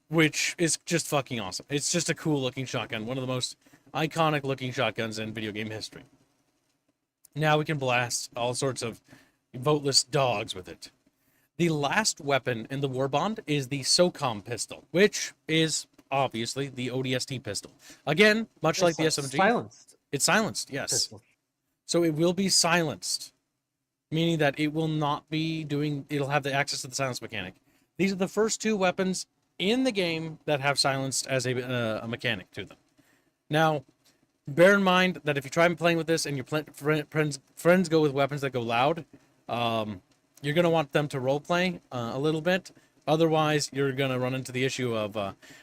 which is just fucking awesome. It's just a cool looking shotgun. One of the most iconic looking shotguns in video game history. Now we can blast all sorts of voteless dogs with it. The last weapon in the war bond is the SOCOM pistol, which is obviously the ODST pistol. Again, much like the SMG. Silenced. It's silenced, yes. Pistol. So it will be silenced, meaning that it will not be doing, it'll have the access to the silence mechanic. These are the first 2 weapons in the game that have silenced as a mechanic to them. Now, bear in mind that if you try playing with this and your friends go with weapons that go loud, you're going to want them to roleplay a little bit. Otherwise, you're going to run into the issue of,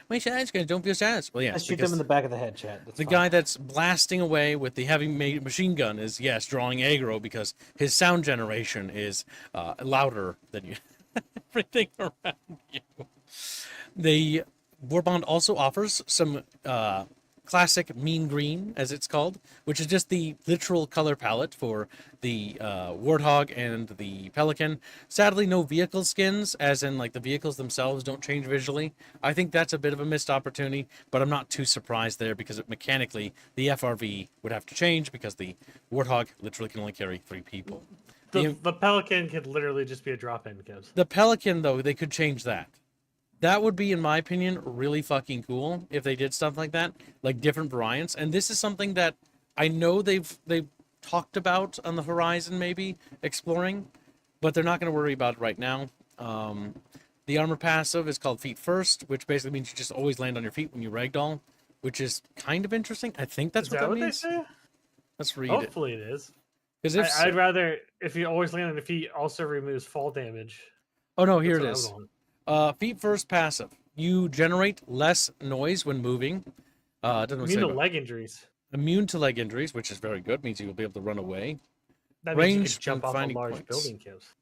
my silence guys don't feel silenced. Well, yes. Shoot them in the back of the head, chat. The guy that's blasting away with the heavy machine gun is, yes, drawing aggro because his sound generation is louder than you. Everything around you. The Warbond also offers some classic mean green, as it's called, which is just the literal color palette for the Warthog and the Pelican. Sadly, no vehicle skins, as in like the vehicles themselves don't change visually. I think that's a bit of a missed opportunity, but I'm not too surprised there because mechanically the FRV would have to change because the Warthog literally can only carry 3 people. The Pelican could literally just be a drop-in, Gibbs. The Pelican, though, they could change that. That would be, in my opinion, really fucking cool if they did stuff like that, like different variants. And this is something that I know they've talked about on the horizon, maybe exploring, but they're not going to worry about it right now. The armor passive is called Feet First, which basically means you just always land on your feet when you ragdoll, which is kind of interesting. I think that's Is what that that what means. they say? Let's read Hopefully it is. Because if I'd rather if you always land on the feet, also removes fall damage. Oh no, here That's it what I is. would want. Feet First passive. You generate less noise when moving. It doesn't say Immune to about- leg injuries. Immune to leg injuries, which is very good. Means you'll be able to run away. That means you Range can jump and off of finding large points. building kills.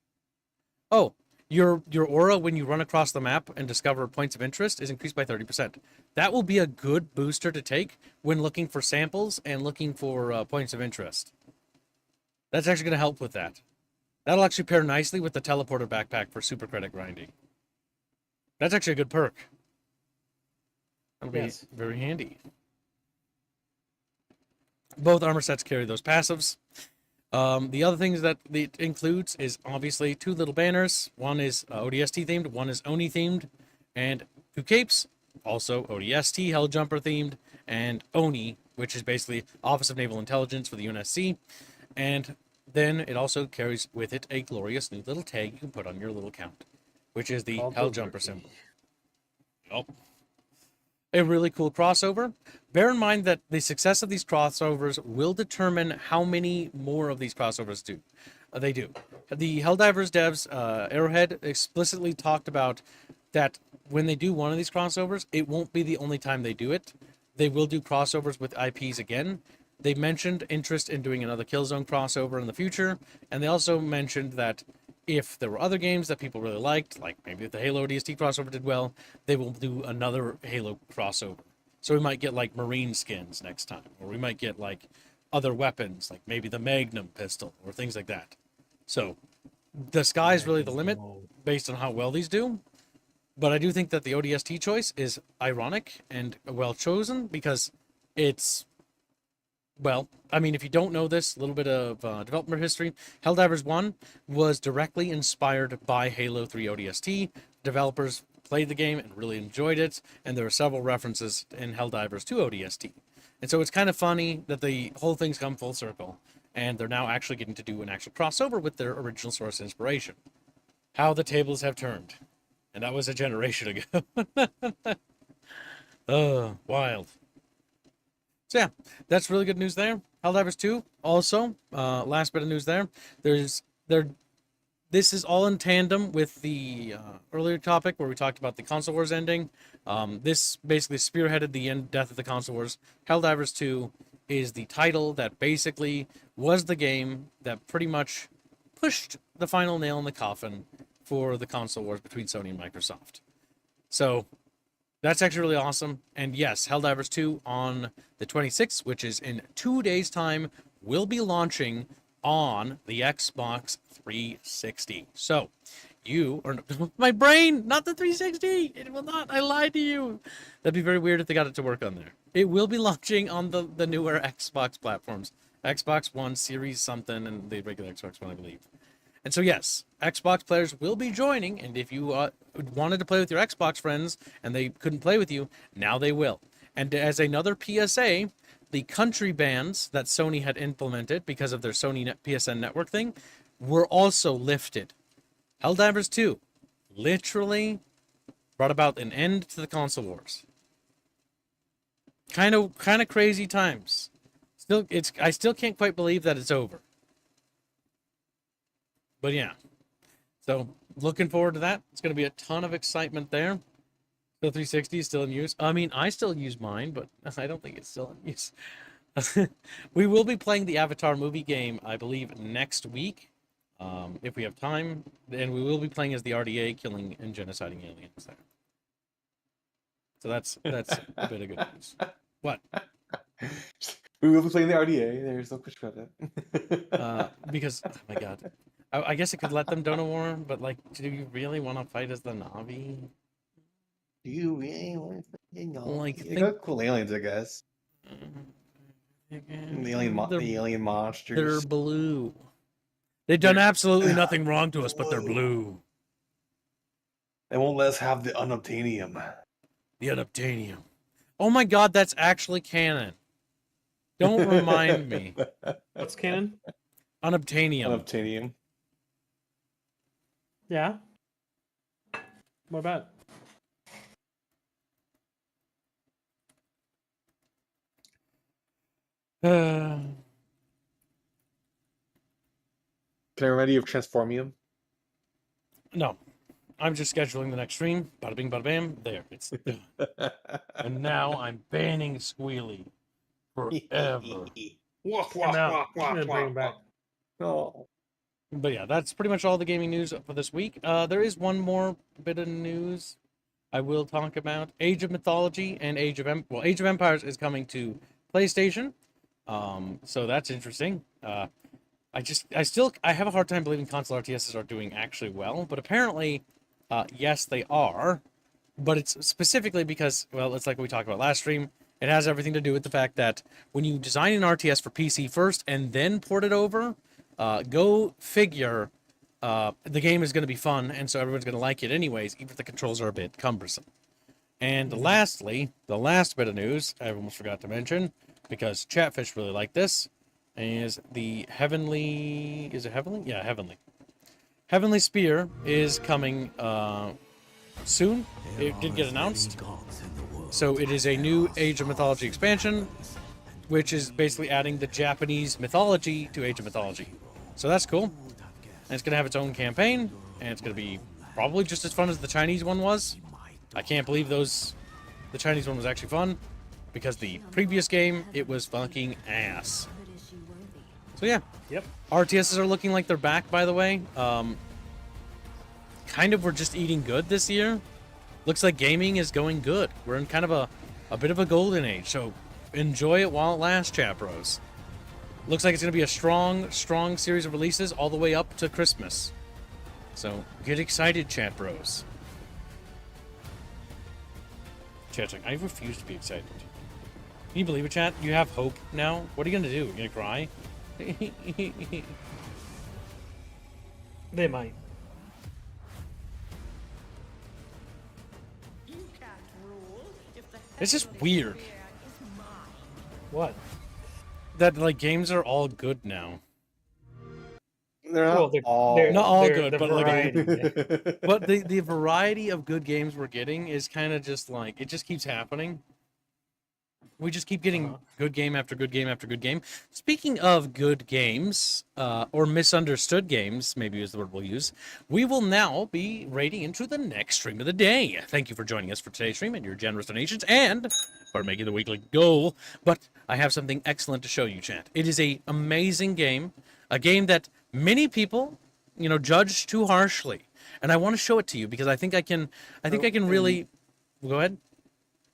Oh, your aura when you run across the map and discover points of interest is increased by 30%. That will be a good booster to take when looking for samples and looking for points of interest. That's actually going to help with that. That'll actually pair nicely with the teleporter backpack for super credit grinding. That's actually a good perk. That'll be very handy. Both armor sets carry those passives. The other things that it includes is obviously 2 little banners. One is ODST themed, one is Oni themed, and 2 capes, also ODST Hell Jumper themed, and Oni, which is basically Office of Naval Intelligence for the UNSC. And then it also carries with it a glorious new little tag you can put on your little count, which is the Hell Jumper symbol. Yep. A really cool crossover. Bear in mind that the success of these crossovers will determine how many more of these crossovers they do. The Helldivers devs, Arrowhead, explicitly talked about that when they do one of these crossovers, it won't be the only time they do it. They will do crossovers with IPs again. They mentioned interest in doing another Killzone crossover in the future, and they also mentioned that if there were other games that people really liked, like maybe if the Halo ODST crossover did well, they will do another Halo crossover. So we might get like Marine skins next time, or we might get like other weapons, like maybe the Magnum pistol or things like that. So the sky's really the limit based on how well these do. But I do think that the ODST choice is ironic and well chosen because it's, well, I mean, if you don't know this, a little bit of development history, Helldivers 1 was directly inspired by Halo 3 ODST. Developers played the game and really enjoyed it, and there are several references in Helldivers to ODST. And so it's kind of funny that the whole thing's come full circle, and they're now actually getting to do an actual crossover with their original source inspiration. How the tables have turned. And that was a generation ago. Wild. So yeah, that's really good news there. Helldivers 2, also, last bit of news there. This is all in tandem with the earlier topic where we talked about the console wars ending. This basically spearheaded the death of the console wars. Helldivers 2 is the title that basically was the game that pretty much pushed the final nail in the coffin for the console wars between Sony and Microsoft. So that's actually really awesome. And yes, Helldivers 2 on the 26th, which is in 2 days' time, will be launching on the Xbox 360. So you are my brain, not the 360. It will not. I lied to you. That'd be very weird if they got it to work on there. It will be launching on the newer Xbox platforms. Xbox One, Series something, and the regular Xbox One, I believe. And so, yes, Xbox players will be joining, and if you wanted to play with your Xbox friends and they couldn't play with you, now they will. And as another PSA, the country bans that Sony had implemented because of their Sony PSN network thing were also lifted. Helldivers 2 literally brought about an end to the console wars. Kind of crazy times. I still can't quite believe that it's over. But yeah, so looking forward to that. It's going to be a ton of excitement there. The 360 is still in use. I mean, I still use mine, but I don't think it's still in use. We will be playing the Avatar movie game, I believe, next week, if we have time. And we will be playing as the RDA, killing and genociding aliens there. So that's a bit of good news. What? We will be playing the RDA. There's no question about that. Because, oh my god. I guess it could let them Dona War, but like, do you really want to fight as the Na'vi? Do you really want to like they got cool aliens, I guess. The alien monsters. They're blue. They've done absolutely nothing wrong to us, but they're blue. They won't let us have the unobtainium. The unobtainium. Oh my god, that's actually canon. Don't remind me. What's canon? Unobtainium. Unobtainium. Yeah. What about? Can I remind you of Transformium? No. I'm just scheduling the next stream. Bada bing, bada bam. There. It's done. And now I'm banning Squealy forever. I'm out. I'm gonna bring him back. Oh. But yeah, that's pretty much all the gaming news for this week. There is one more bit of news I will talk about. Age of Mythology and Age of Empires is coming to PlayStation. So that's interesting. I have a hard time believing console RTSs are doing actually well, but apparently, yes, they are. But it's specifically because, well, it's like we talked about last stream. It has everything to do with the fact that when you design an RTS for PC first and then port it over, go figure, the game is going to be fun, and so everyone's going to like it anyways, even if the controls are a bit cumbersome. And lastly, the last bit of news I almost forgot to mention, because Chatfish really liked this, is the Heavenly... Is it Heavenly? Yeah, Heavenly. Heavenly Spear is coming soon. It did get announced. So it is a new Age of Mythology expansion, which is basically adding the Japanese mythology to Age of Mythology. So that's cool. And it's going to have its own campaign, and it's going to be probably just as fun as the Chinese one was. I can't believe the Chinese one was actually fun, because the previous game, it was fucking ass. So yeah. Yep. RTSs are looking like they're back, by the way. Kind of we're just eating good this year. Looks like gaming is going good. We're in kind of a bit of a golden age, so enjoy it while it lasts, chat bros. Looks like it's going to be a strong series of releases all the way up to Christmas. So get excited, chat bros. Chat's like, I refuse to be excited. Can you believe it, chat? You have hope now? What are you going to do? You're going to cry? They might. It's just weird. What? That, like, games are all good now. They're not not all they're good, the but variety. like, but the variety of good games we're getting is kind of just like, it just keeps happening. We just keep getting good game after good game after good game. Speaking of good games, or misunderstood games, maybe is the word we'll use, we will now be raiding into the next stream of the day. Thank you for joining us for today's stream and your generous donations, and for making the weekly goal. But I have something excellent to show you, chat. It is an amazing game, a game that many people, judge too harshly, and I want to show it to you because I think I can really. Go ahead.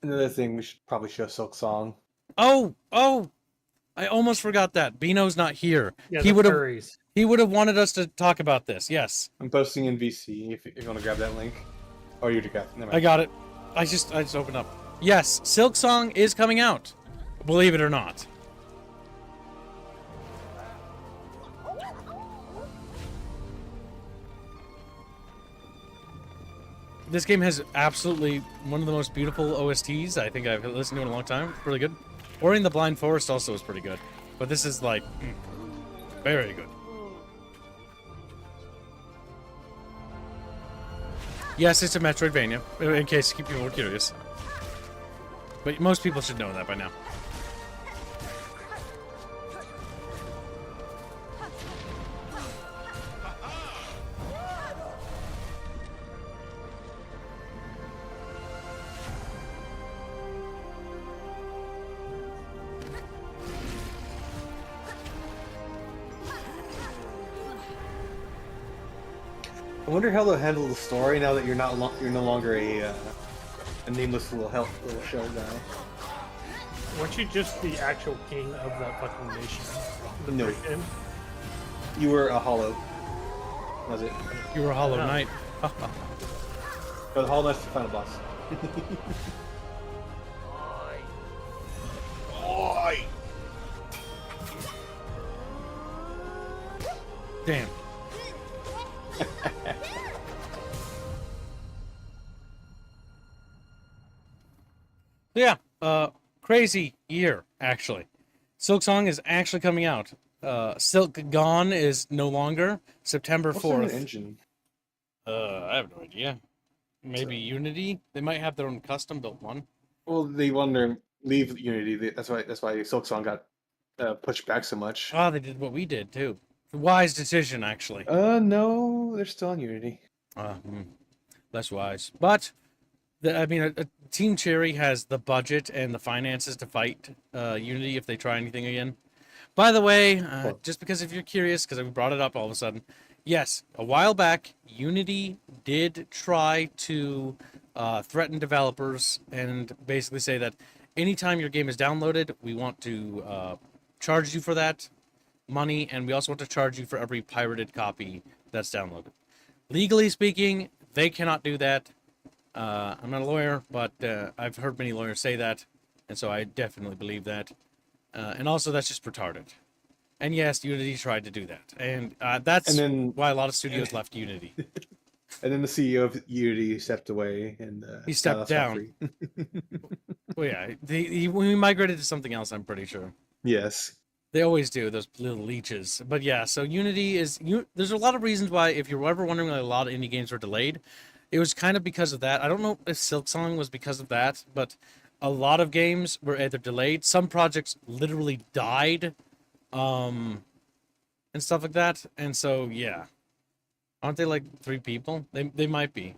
Another thing, we should probably show Silk Song. Oh! I almost forgot that. Bino's not here. Yeah, he would have wanted us to talk about this. Yes. I'm posting in VC if you want to grab that link. Oh, you got it. Never mind. I got it. I just opened up. Yes, Silk Song is coming out. Believe it or not. This game has absolutely one of the most beautiful OSTs I think I've listened to in a long time. It's really good. Ori and the Blind Forest also is pretty good. But this is like, very good. Yes, it's a Metroidvania, in case people were curious. But most people should know that by now. I wonder how they'll handle the story now that you're no longer a nameless little shell guy. Weren't you just the actual king of that fucking nation? No. Britain? You were a hollow. Was it? You were a Hollow No. Knight. Oh, the Hollow Knight's the final boss. Oi! Damn. Yeah, crazy year, actually. Silk Song is actually coming out. Silk Gone is no longer September 4th. What's the engine? I have no idea. Maybe Unity. They might have their own custom built one. Well, they wanted to leave Unity. That's why Silksong got pushed back so much. Oh, they did what we did too. Wise decision, actually. No, they're still on Unity. Less wise, but I mean, Team Cherry has the budget and the finances to fight Unity if they try anything again. By the way, just because if you're curious, because we brought it up all of a sudden, yes, a while back, Unity did try to threaten developers and basically say that anytime your game is downloaded, we want to charge you for that money, and we also want to charge you for every pirated copy that's downloaded. Legally speaking, they cannot do that. I'm not a lawyer, but I've heard many lawyers say that, and so I definitely believe that. And also, that's just retarded. And yes, Unity tried to do that, and that's why a lot of studios left Unity. And then the CEO of Unity stepped away, and he stepped down. Well, yeah, he migrated to something else. I'm pretty sure. Yes. They always do, those little leeches. But yeah, so Unity is... There's a lot of reasons why, if you're ever wondering why a lot of indie games were delayed, it was kind of because of that. I don't know if Silksong was because of that, but a lot of games were either delayed. Some projects literally died, and stuff like that. And so, yeah. Aren't they like 3 people? They might be.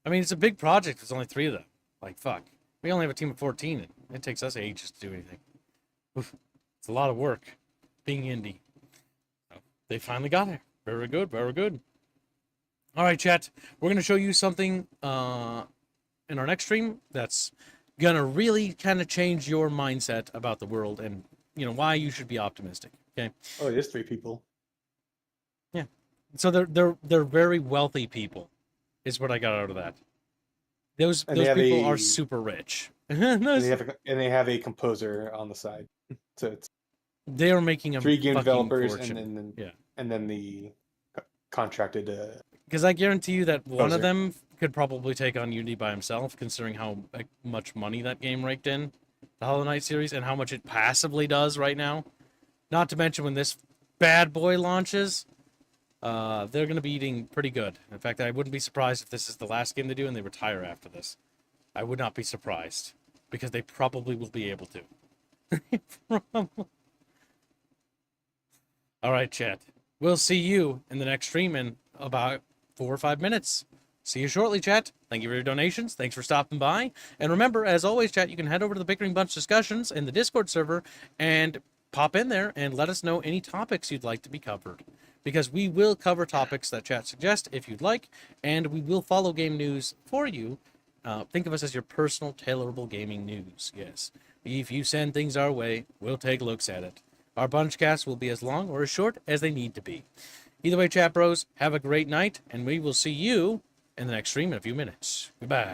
I mean, it's a big project. There's only 3 of them. Like, fuck. We only have a team of 14, and it takes us ages to do anything. Oof. It's a lot of work being indie. So they finally got it. Very good, very good. All right, chat. We're going to show you something in our next stream that's going to really kind of change your mindset about the world and, why you should be optimistic. Okay? Oh, it is 3 people. Yeah. So they're very wealthy people is what I got out of that. Those people are super rich. And they have a composer on the side. So it's they are making a 3 game developers fortune. and then the contracted. Because I guarantee you that one composer. of them could probably take on Unity by himself, considering how much money that game raked in, the Hollow Knight series, and how much it passively does right now. Not to mention when this bad boy launches, they're going to be eating pretty good. In fact, I wouldn't be surprised if this is the last game they do and they retire after this. I would not be surprised, because they probably will be able to. All right, chat. We'll see you in the next stream in about 4 or 5 minutes. See you shortly, chat. Thank you for your donations. Thanks for stopping by. And remember, as always, chat, you can head over to the Bickering Bunch discussions in the Discord server and pop in there and let us know any topics you'd like to be covered. Because we will cover topics that chat suggests if you'd like, and we will follow game news for you. Think of us as your personal tailorable gaming news. Yes. If you send things our way, we'll take looks at it. Our bunchcasts will be as long or as short as they need to be. Either way, chat bros, have a great night, and we will see you in the next stream in a few minutes. Goodbye.